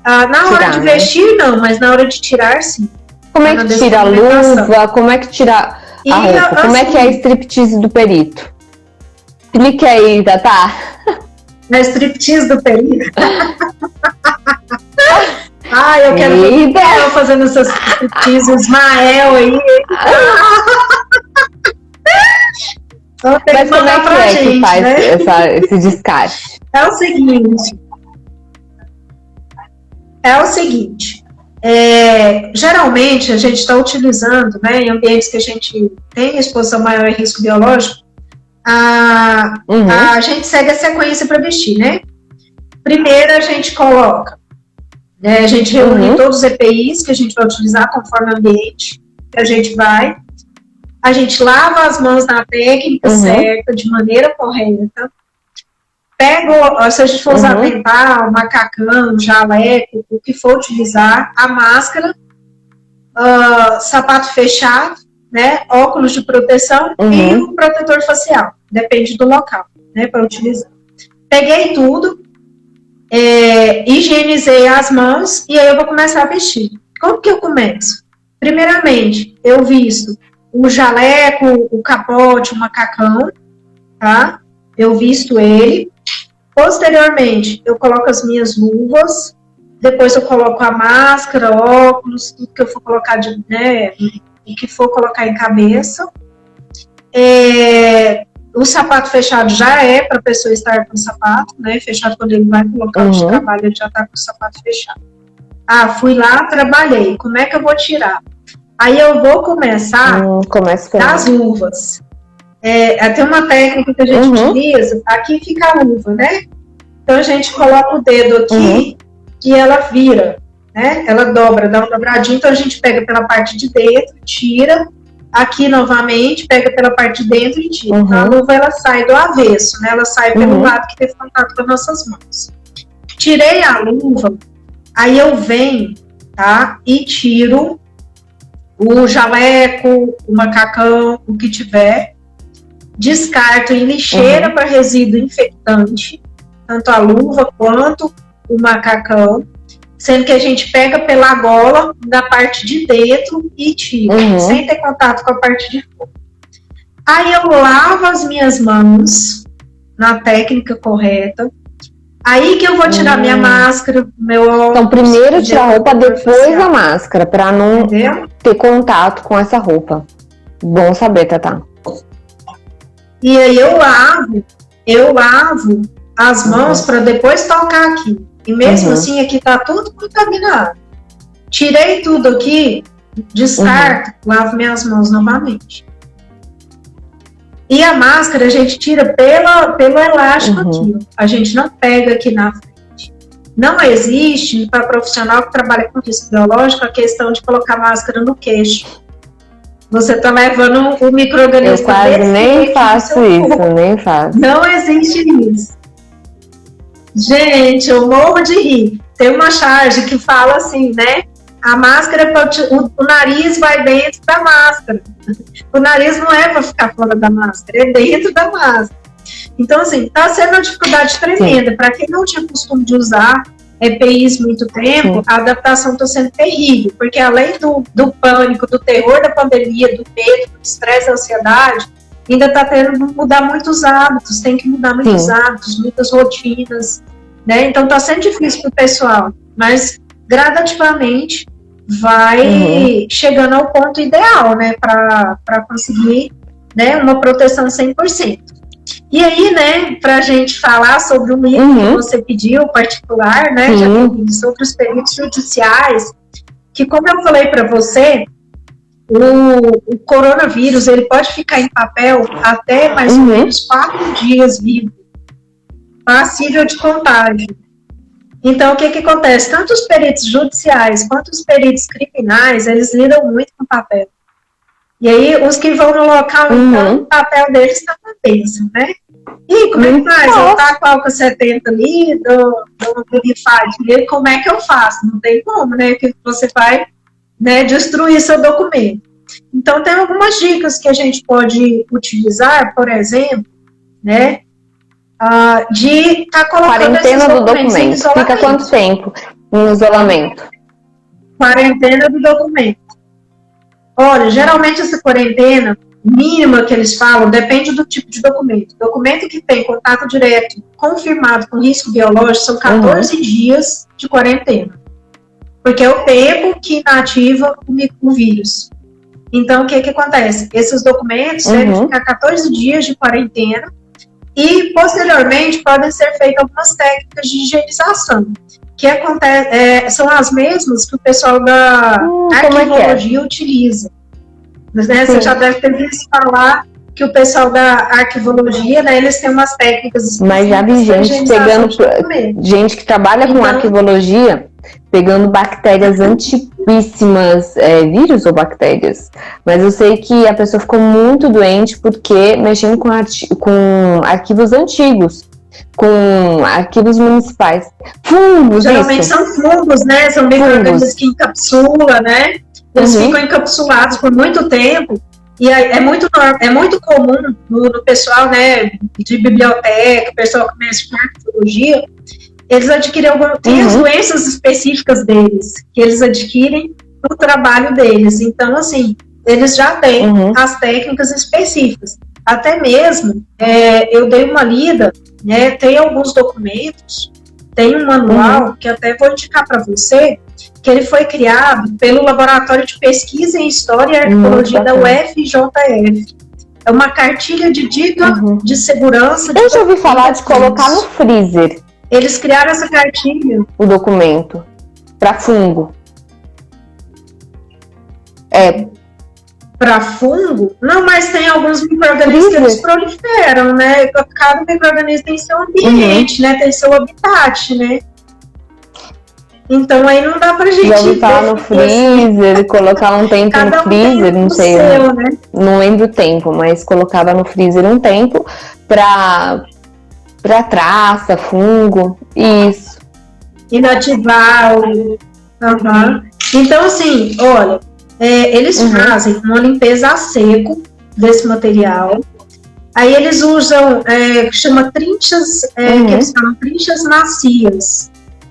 Na hora de vestir, não, mas na hora de tirar, sim. Como é que tira a luva? Como é que tira a roupa? Como é que é a striptease do perito? Explique aí, Tatá. Na striptease do perito? Eu quero ver eu fazendo essas striptease, o Ismael aí. Então, mas como é que faz, né? Esse descarte? É o seguinte, geralmente a gente está utilizando, né, em ambientes que a gente tem exposição maior a risco biológico, a gente segue a sequência para vestir, né? Primeiro a gente coloca A gente reúne todos os EPIs que a gente vai utilizar conforme o ambiente que a gente vai. A gente lava as mãos na técnica certa, de maneira correta. Pega, se a gente for usar avental, macacão, jaleco, o que for utilizar, a máscara, sapato fechado, né, óculos de proteção e o protetor facial, depende do local, né, para utilizar. Peguei tudo, higienizei as mãos e aí eu vou começar a vestir. Como que eu começo? Primeiramente, eu visto o jaleco, o capote, o macacão, tá? Eu visto ele. Posteriormente, eu coloco as minhas luvas. Depois eu coloco a máscara, óculos, tudo que eu for colocar o que for colocar em cabeça. O sapato fechado já é para a pessoa estar com o sapato, né? Fechado quando ele vai colocar o de trabalho, ele já está com o sapato fechado. Fui lá, trabalhei. Como é que eu vou tirar? Aí eu vou começar das luvas. Tem uma técnica que a gente utiliza, aqui fica a luva, né? Então a gente coloca o dedo aqui e ela vira, né? Ela dobra, dá uma dobradinha, então a gente pega pela parte de dentro, tira, aqui novamente, pega pela parte de dentro e tira. Então a luva ela sai do avesso, né? Ela sai pelo lado que teve contato com as nossas mãos. Tirei a luva, aí eu venho, tá? E tiro o jaleco, o macacão, o que tiver, descarto em lixeira para resíduo infectante, tanto a luva quanto o macacão, sendo que a gente pega pela gola da parte de dentro e tira, sem ter contato com a parte de fora. Aí eu lavo as minhas mãos na técnica correta. Aí que eu vou tirar minha máscara, meu óculos. Então, primeiro tirar a roupa, depois a máscara, para não ter contato com essa roupa. Bom saber, Tatá. E aí eu lavo as mãos para depois tocar aqui. E mesmo assim, aqui tá tudo contaminado. Tirei tudo aqui, descarto, lavo minhas mãos novamente. E a máscara a gente tira pelo elástico aqui. A gente não pega aqui na frente. Não existe, para profissional que trabalha com risco biológico, a questão de colocar máscara no queixo. Você está levando o micro-organismo. Eu quase nem faço isso, nem faço. Não existe isso. Gente, eu morro de rir. Tem uma charge que fala assim, né? A máscara, o nariz vai dentro da máscara. O nariz não é para ficar fora da máscara, é dentro da máscara. Então, assim, está sendo uma dificuldade tremenda. Para quem não tinha costume de usar EPIs muito tempo, a adaptação está sendo terrível, porque além do pânico, do terror da pandemia, do medo, do estresse, da ansiedade, ainda está tendo que mudar muitos hábitos, tem que mudar muitos hábitos, muitas rotinas, né? Então está sendo difícil para o pessoal, mas gradativamente vai chegando ao ponto ideal, né, para conseguir, né, uma proteção 100%. E aí, né, para a gente falar sobre o livro que você pediu, particular, né, sobre os peritos judiciais, que como eu falei para você, o coronavírus, ele pode ficar em papel até mais ou menos 4 dias vivo, passível de contágio. Então, o que acontece? Tanto os peritos judiciais quanto os peritos criminais, eles lidam muito com papel. E aí, os que vão no local, então, o papel deles está na bênção, né? E como é que faz? Eu taco álcool 70 ali, dou borrifadinha, como é que eu faço? Não tem como, né? Que você vai, né, destruir seu documento. Então, tem algumas dicas que a gente pode utilizar, por exemplo, né? De estar colocando quarentena do documento. Fica quanto tempo em isolamento? Quarentena do documento. Olha, geralmente essa quarentena mínima que eles falam depende do tipo de documento. Documento que tem contato direto confirmado com risco biológico são 14 dias de quarentena. Porque é o tempo que inativa o vírus. Então, o que acontece? Esses documentos devem ficar 14 dias de quarentena e, posteriormente, podem ser feitas algumas técnicas de higienização, que são as mesmas que o pessoal da arquivologia utiliza. Né? Você já deve ter visto falar que o pessoal da arquivologia, né, eles têm umas técnicas. Mas já vi gente que trabalha com arquivologia pegando bactérias antiguíssimas, vírus ou bactérias. Mas eu sei que a pessoa ficou muito doente porque mexendo com arquivos antigos, com arquivos municipais. Fungos, geralmente isso. São fungos, né? São micro-organismos que encapsulam, né? Eles ficam encapsulados por muito tempo. E é muito comum no pessoal, né, de biblioteca, pessoal que mexe com arquivologia, eles adquirem tem as doenças específicas deles, que eles adquirem no trabalho deles. Então, assim, eles já têm as técnicas específicas. Até mesmo, eu dei uma lida, né, tem alguns documentos, tem um manual, que até vou indicar para você, que ele foi criado pelo Laboratório de Pesquisa em História e Arqueologia da UFJF. É uma cartilha de dica de segurança. Eu já ouvi falar de colocar no freezer. Eles criaram essa cartilha. O documento. Para fungo. Para fungo? Não, mas tem alguns micro-organismos que eles proliferam, né? Cada micro-organismo tem seu ambiente, né? Tem seu habitat, né? Então aí não dá pra gente botar no freezer, colocar um tempo no freezer, não sei, seu, né? Não lembro o tempo, mas colocava no freezer um tempo pra traça, fungo, isso. Inativar. Então assim, olha, eles fazem uma limpeza a seco desse material. Aí eles usam, chama trinchas, que eles chamam trinchas macias.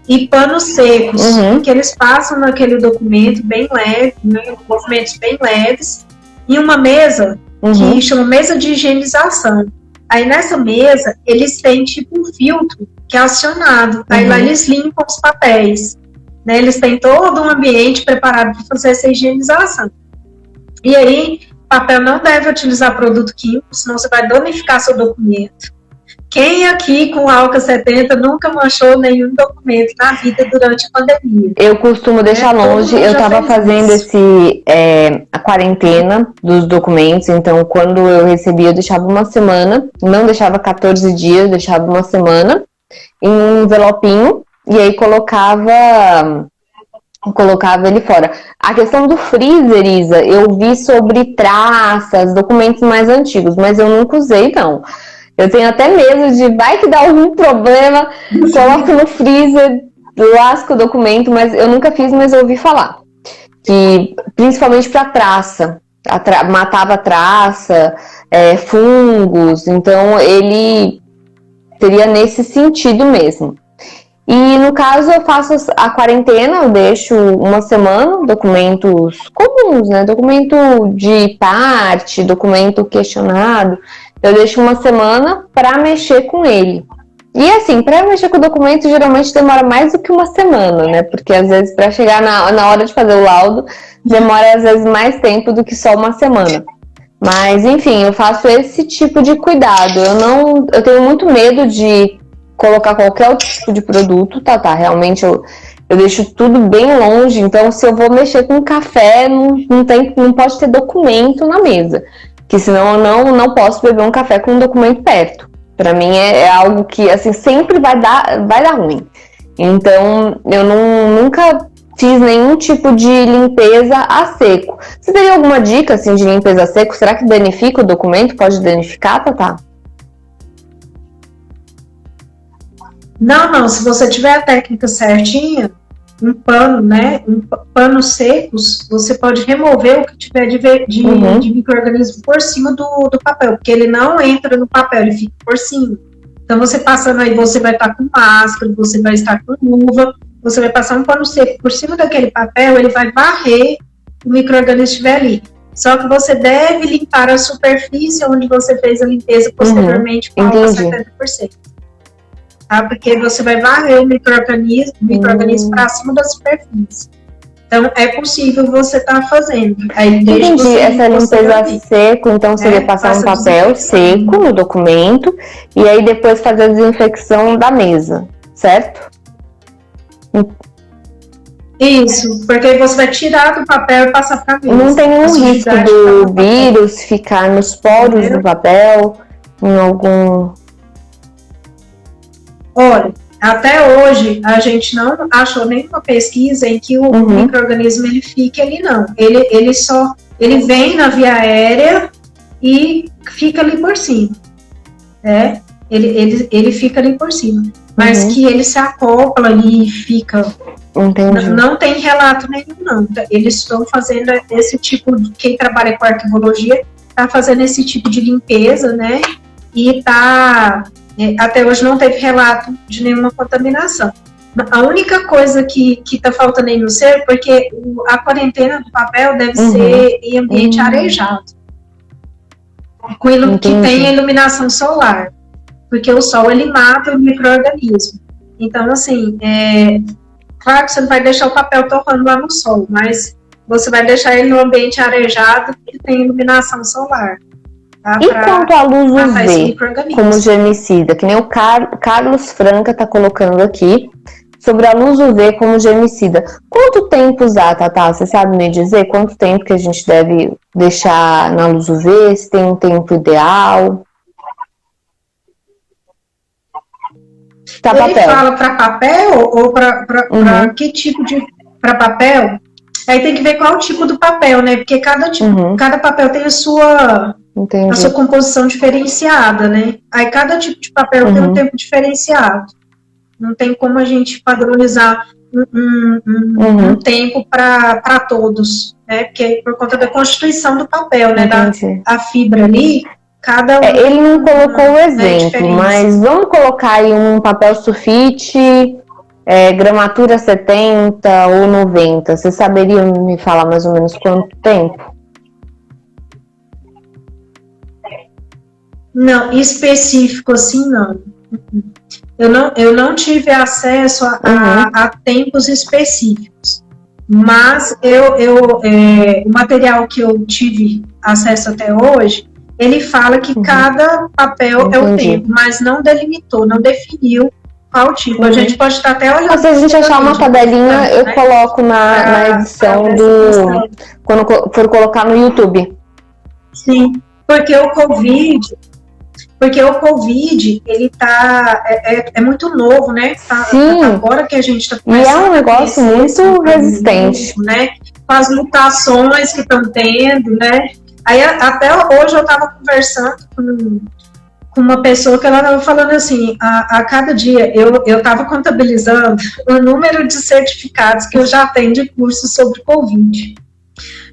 E panos secos, que eles passam naquele documento bem leve, né, movimentos bem leves, e uma mesa que chama mesa de higienização. Aí nessa mesa, eles têm tipo um filtro que é acionado, aí lá eles limpam os papéis, né, eles têm todo um ambiente preparado para fazer essa higienização. E aí, papel não deve utilizar produto químico, senão você vai danificar seu documento. Quem aqui com álcool 70 nunca manchou nenhum documento na vida durante a pandemia? Eu costumo deixar longe. Eu estava fazendo a quarentena dos documentos, então quando eu recebia eu deixava uma semana, não deixava 14 dias, deixava uma semana em um envelopinho e aí colocava ele fora. A questão do freezer, Isa, eu vi sobre traças, documentos mais antigos, mas eu nunca usei, não. Eu tenho até medo de vai que dá algum problema, coloco no freezer, lasco o documento, mas eu nunca fiz, mas eu ouvi falar. Que, principalmente para traça, matava traça, fungos, então ele seria nesse sentido mesmo. E no caso eu faço a quarentena, eu deixo uma semana, documentos comuns, né? Documento de parte, documento questionado. Eu deixo uma semana para mexer com ele. E assim, para mexer com o documento geralmente demora mais do que uma semana, né? Porque às vezes para chegar na hora de fazer o laudo, demora às vezes mais tempo do que só uma semana. Mas enfim, eu faço esse tipo de cuidado. Eu tenho muito medo de colocar qualquer outro tipo de produto, realmente eu deixo tudo bem longe. Então se eu vou mexer com café, não pode ter documento na mesa. Que senão eu não posso beber um café com um documento perto. Para mim é algo que assim, sempre vai dar ruim. Então eu nunca fiz nenhum tipo de limpeza a seco. Você teria alguma dica assim, de limpeza a seco? Será que danifica o documento? Pode danificar, Tatá? Não. Se você tiver a técnica certinha, um pano, né? Panos secos, você pode remover o que tiver de micro-organismo por cima do papel, porque ele não entra no papel, ele fica por cima. Então, você passando aí, você vai estar com máscara, você vai estar com luva, você vai passar um pano seco por cima daquele papel, ele vai varrer o micro-organismo que estiver ali. Só que você deve limpar a superfície onde você fez a limpeza posteriormente com álcool 70%. Tá? Porque você vai varrer o micro-organismo para cima da superfície. Então, é possível você estar fazendo. Aí, entendi. Essa limpeza seco, então seria passar um papel seco no documento e aí depois fazer a desinfecção da mesa, certo? Isso, porque aí você vai tirar do papel e passar para a mesa. Não tem nenhum risco do vírus ficar nos poros do papel, em algum... Olha, até hoje a gente não achou nenhuma pesquisa em que o micro-organismo ele fique ali, não. Ele vem na via aérea e fica ali por cima, né? Ele fica ali por cima, mas que ele se acopla ali e fica... Não tem relato nenhum, não. Eles estão fazendo esse tipo de... Quem trabalha com arquivologia está fazendo esse tipo de limpeza, né? E até hoje não teve relato de nenhuma contaminação. A única coisa que está faltando aí no ser, porque a quarentena do papel deve ser em ambiente arejado, que tem a iluminação solar, porque o sol ele mata o micro-organismo. Então, assim, claro que você não vai deixar o papel torrando lá no sol, mas você vai deixar ele no ambiente arejado que tem iluminação solar. Tá? E quanto à luz UV, como germicida, que nem o Carlos Franca está colocando aqui, sobre a luz UV como germicida. Quanto tempo usar, Tatá? Você sabe me dizer quanto tempo que a gente deve deixar na luz UV? Se tem um tempo ideal? Ele fala para papel ou para que tipo de... Para papel? Aí tem que ver qual o tipo do papel, né? Porque cada papel tem a sua composição diferenciada, né? Aí cada tipo de papel tem um tempo diferenciado. Não tem como a gente padronizar um tempo para todos, né? Porque por conta da constituição do papel, né? A fibra ali, cada um... ele não colocou o exemplo, mas vamos colocar aí um papel sulfite, gramatura 70 ou 90. Você saberia me falar mais ou menos quanto tempo? Não, específico assim não. Eu não tive acesso a tempos específicos, mas o material que eu tive acesso até hoje, ele fala que cada papel é o tempo, mas não delimitou, não definiu qual tipo. A gente pode estar até olhando. Se a gente achar uma tabelinha, eu coloco na edição quando for colocar no YouTube. Sim, porque o Covid, ele é muito novo, né? Agora que a gente está começando. E é um negócio muito resistente. Novo, né? Com as mutações que estão tendo, né? Aí até hoje eu estava conversando com uma pessoa que ela estava falando assim, a cada dia eu estava contabilizando o número de certificados que eu já tenho de curso sobre Covid.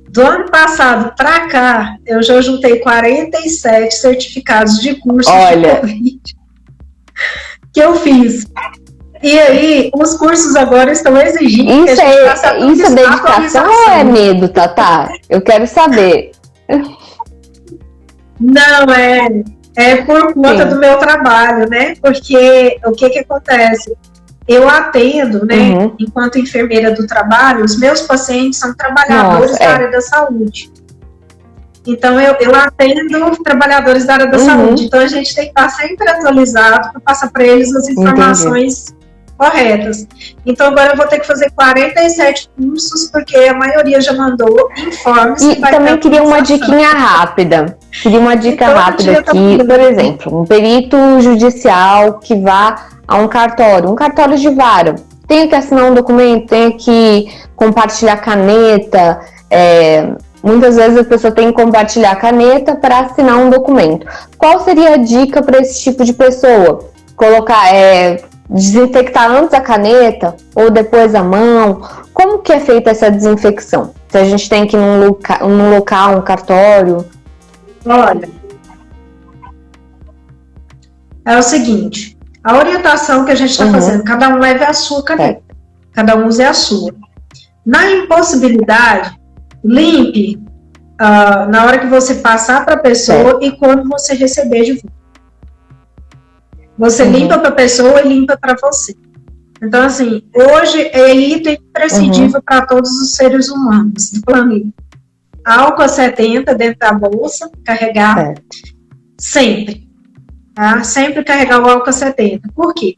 Do ano passado para cá, eu já juntei 47 certificados de curso de Covid que eu fiz. E aí, os cursos agora estão exigindo isso é dedicação ou é medo, Tatá? Eu quero saber. Não, é por conta do meu trabalho, né? Porque o que acontece? Eu atendo, né, enquanto enfermeira do trabalho, os meus pacientes são trabalhadores da área da saúde. Então, eu atendo trabalhadores da área da saúde. Então, a gente tem que estar sempre atualizado para passar para eles as informações corretas. Então, agora eu vou ter que fazer 47 cursos, porque a maioria já mandou informes. E também queria uma diquinha rápida. Queria uma dica rápida aqui, por exemplo, um perito judicial que vá a um cartório de vara. Tem que assinar um documento, tem que compartilhar caneta. Muitas vezes a pessoa tem que compartilhar a caneta para assinar um documento. Qual seria a dica para esse tipo de pessoa? Colocar, desinfectar antes a caneta ou depois a mão? Como que é feita essa desinfecção? Se a gente tem que ir num local, um cartório? Olha, é o seguinte, a orientação que a gente está fazendo, cada um leve a sua caneta, cada um use a sua. Na impossibilidade, limpe na hora que você passar para a pessoa e quando você receber de volta. Você limpa para a pessoa e limpa para você. Então, assim, hoje é item imprescindível para todos os seres humanos do planeta. Álcool 70 dentro da bolsa, carregar sempre. Tá? Sempre carregar o álcool 70. Por quê?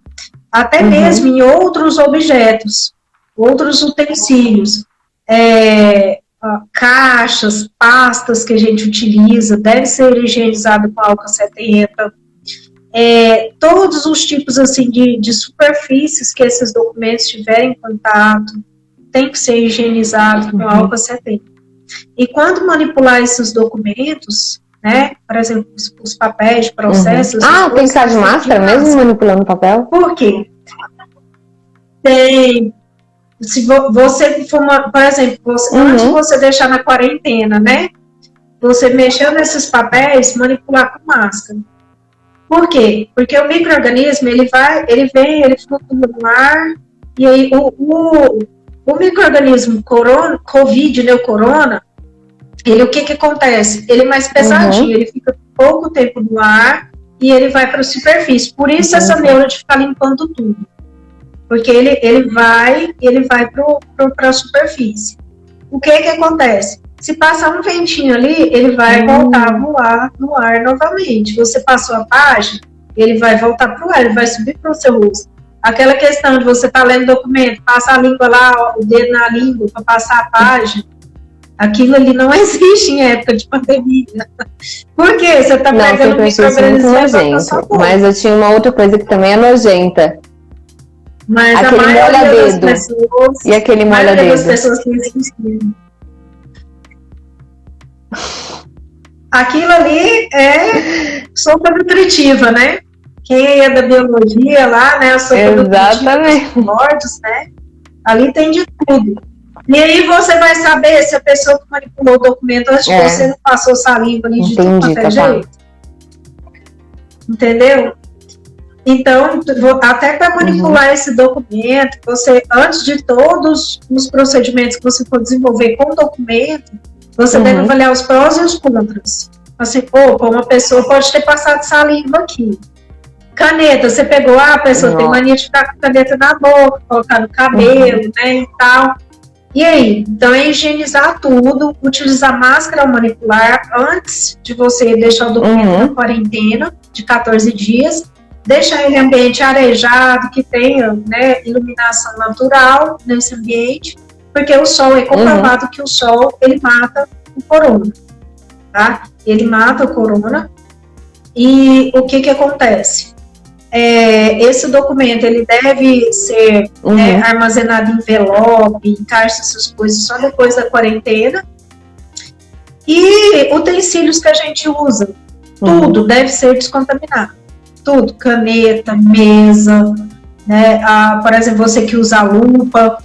Até mesmo em outros objetos. outros utensílios, caixas, pastas que a gente utiliza, deve ser higienizado com álcool 70. Todos os tipos assim de superfícies que esses documentos tiverem contato tem que ser higienizado com álcool 70. E quando manipular esses documentos, né, por exemplo, os papéis, processos... tem que estar de máscara mesmo manipulando o papel? Por quê? Se você for, por exemplo, antes de você deixar na quarentena, né, você mexeu nesses papéis, manipular com máscara. Por quê? Porque o micro-organismo, ele vem, ele flutua no ar, e aí o micro-organismo Covid, né, o corona, o que acontece? Ele é mais pesadinho, ele fica pouco tempo no ar e ele vai para a superfície. Por isso essa neura de ficar limpando tudo. Porque ele vai para a superfície. O que acontece? Se passar um ventinho ali, ele vai voltar a voar no ar novamente. Você passou a página, ele vai voltar para o ar, ele vai subir para o seu rosto. Aquela questão de você estar lendo documento, passar a língua lá, o dedo na língua para passar a página, aquilo ali não existe em época de pandemia. Por quê? Você está pegando o micro-organismo nojento. Mas eu tinha uma outra coisa que também é nojenta. Mas aquele a maioria das pessoas... E aquele molha-dedo? Das pessoas tem esse costume. Aquilo ali é sopa nutritiva, né? Quem é da biologia lá, né? A sopa nutritiva dos primórdios, né? Ali tem de tudo. E aí você vai saber se a pessoa que manipulou o documento antes de você não passou saliva ali de tudo quanto é jeito. Entendeu? Então, até para manipular esse documento, você, antes de todos os procedimentos que você for desenvolver com o documento, você deve avaliar os prós e os contras. Assim, uma pessoa pode ter passado saliva aqui. Caneta, você pegou, a pessoa tem mania de ficar com caneta na boca, colocar no cabelo, né, e tal. E aí? Então, é higienizar tudo, utilizar máscara ao manipular antes de você deixar o documento na quarentena de 14 dias, deixar ele em ambiente arejado, que tenha, né, iluminação natural nesse ambiente, porque o sol, é comprovado que o sol, ele mata o corona, tá? Ele mata o corona. E o que acontece? Esse documento, ele deve ser armazenado em envelope, em caixa, essas coisas, só depois da quarentena. E utensílios que a gente usa, tudo deve ser descontaminado. Tudo, caneta, mesa, né? Por exemplo, você que usa a lupa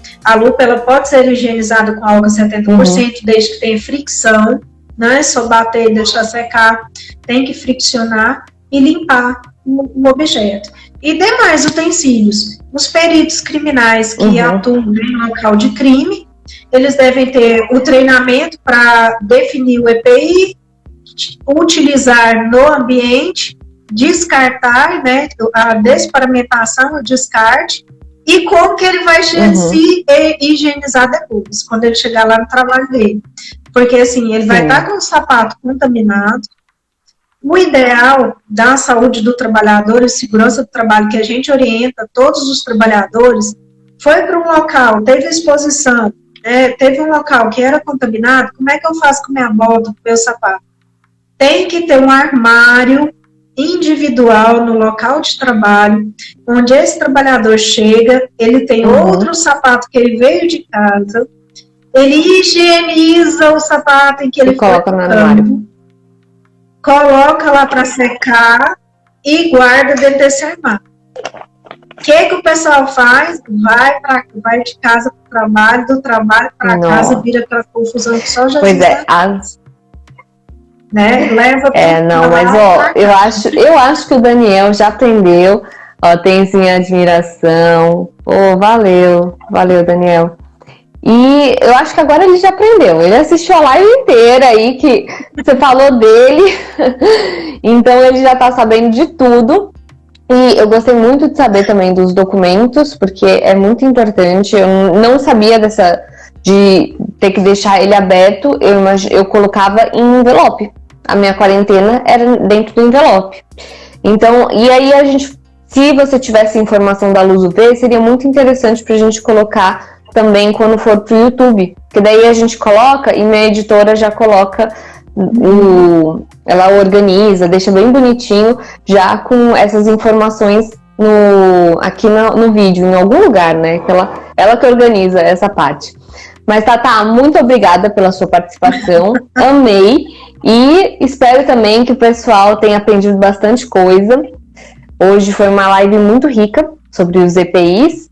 ela pode ser higienizada com álcool 70%, desde que tenha fricção, não é só bater e deixar secar, tem que friccionar e limpar o objeto. E demais utensílios, os peritos criminais que atuam em local de crime, eles devem ter o treinamento para definir o EPI, utilizar no ambiente, descartar, né, a desparamentação, o descarte, e como que ele vai se higienizar depois, quando ele chegar lá no trabalho dele. Porque assim, ele vai estar com o sapato contaminado. O ideal da saúde do trabalhador e segurança do trabalho, que a gente orienta todos os trabalhadores, foi para um local, teve exposição, teve um local que era contaminado, como é que eu faço com minha bota, com meu sapato? Tem que ter um armário individual no local de trabalho, onde esse trabalhador chega, ele tem outro sapato que ele veio de casa, ele higieniza o sapato em que ele coloca no armário, coloca lá para secar e guarda dentro desse armário. O que o pessoal faz? Vai de casa para o trabalho, do trabalho para casa, vira aquela confusão que só já né? Leva mas eu acho que o Daniel já aprendeu, tem sim admiração. Valeu, Daniel. E eu acho que agora ele já aprendeu. Ele assistiu a live inteira aí que você falou dele. Então ele já tá sabendo de tudo. E eu gostei muito de saber também dos documentos, porque é muito importante. Eu não sabia de ter que deixar ele aberto. Eu colocava em envelope. A minha quarentena era dentro do envelope. Então, e aí se você tivesse informação da luz UV, seria muito interessante pra gente colocar também quando for pro YouTube, porque daí a gente coloca e minha editora já coloca ela organiza, deixa bem bonitinho, já com essas informações aqui no vídeo, em algum lugar, né? Que ela que organiza essa parte. Mas, Tatá, muito obrigada pela sua participação, amei, e espero também que o pessoal tenha aprendido bastante coisa. Hoje foi uma live muito rica sobre os EPIs,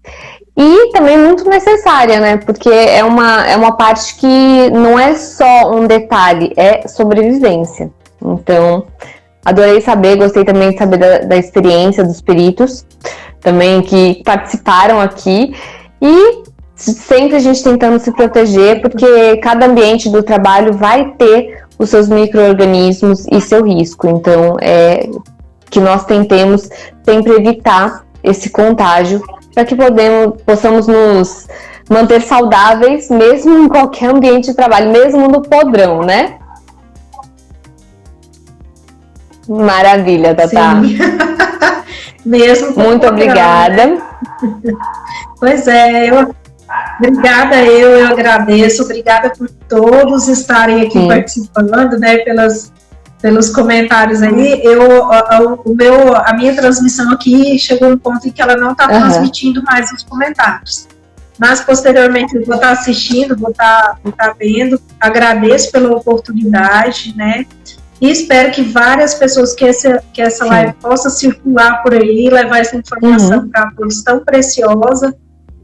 e também muito necessária, né? Porque é uma parte que não é só um detalhe, é sobrevivência. Então, adorei saber, gostei também de saber da experiência dos peritos, também que participaram aqui. E sempre a gente tentando se proteger, porque cada ambiente do trabalho vai ter os seus micro-organismos e seu risco. Então, que nós tentemos sempre evitar esse contágio, para que possamos nos manter saudáveis, mesmo em qualquer ambiente de trabalho, mesmo no podrão, né? Maravilha, Tatá. Mesmo. Muito obrigada. Né? Pois é, obrigada, eu agradeço, obrigada por todos estarem aqui participando, né, pelos comentários aí. A minha transmissão aqui chegou um ponto em que ela não está transmitindo mais os comentários. Mas, posteriormente, eu vou estar assistindo, vou estar vendo. Agradeço pela oportunidade, né? E espero que várias pessoas, que essa live possa circular por aí, levar essa informação para todos tão preciosa,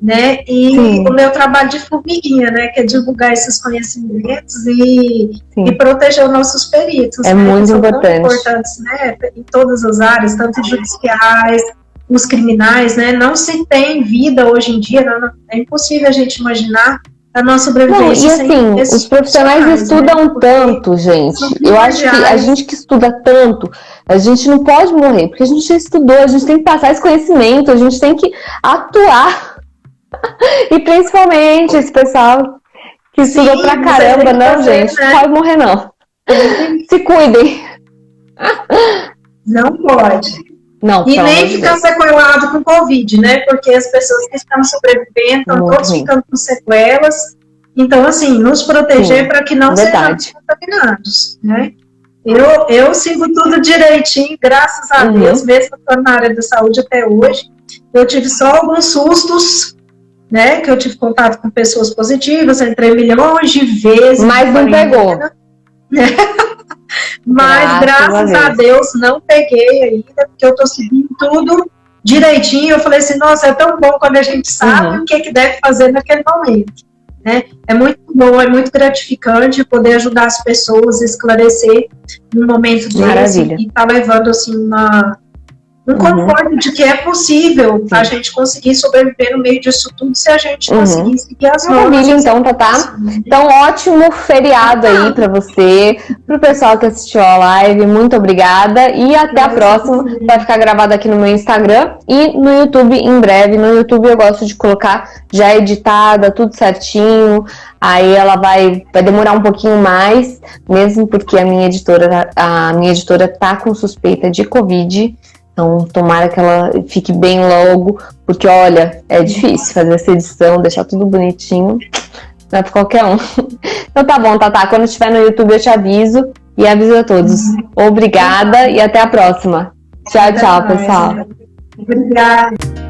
né? E o meu trabalho de formiguinha, né? Que é divulgar esses conhecimentos e proteger os nossos peritos. É, né? Muito importante. Tão importantes, né? Em todas as áreas, tanto judiciais, os criminais, né? Não se tem vida hoje em dia, é impossível a gente imaginar a nossa sobrevivência. Não, e assim, os profissionais estudam, né? Tanto, gente. Eu acho que a gente que estuda tanto, a gente não pode morrer, porque a gente já estudou, a gente tem que passar esse conhecimento, a gente tem que atuar. E principalmente esse pessoal que estuda pra caramba, não, gente, né? Não pode morrer, não. Se cuidem. Não pode. Não, e nem ficar sequelado com Covid, né? Porque as pessoas que estão sobrevivendo estão todos ficando com sequelas. Então, assim, nos proteger para que não sejamos contaminados, né? Eu sigo tudo direitinho, graças a Deus, mesmo estando na área da saúde até hoje. Eu tive só alguns sustos, né? Que eu tive contato com pessoas positivas, entrei milhões de vezes. Mas não pegou. Mas graças a Deus não peguei ainda, porque eu tô seguindo tudo direitinho. Eu falei assim, nossa, é tão bom quando a gente sabe o que deve fazer naquele momento, né? É muito bom, é muito gratificante poder ajudar as pessoas a esclarecer num momento desse e tá levando assim um conforto de que é possível a gente conseguir sobreviver no meio disso tudo se a gente conseguir seguir as normas. Então, Tatá. Então, ótimo feriado aí pra você, pro pessoal que assistiu a live, muito obrigada e até a próxima. Vai ficar gravado aqui no meu Instagram e no YouTube em breve. No YouTube eu gosto de colocar já editada, tudo certinho. Aí ela vai demorar um pouquinho mais, mesmo porque a minha editora tá com suspeita de Covid. Então, tomara que ela fique bem logo, porque, olha, é difícil fazer essa edição, deixar tudo bonitinho, não é pra qualquer um. Então tá bom, Tatá, quando estiver no YouTube eu te aviso e aviso a todos. Obrigada e até a próxima. Tchau, tchau, pessoal. Obrigada.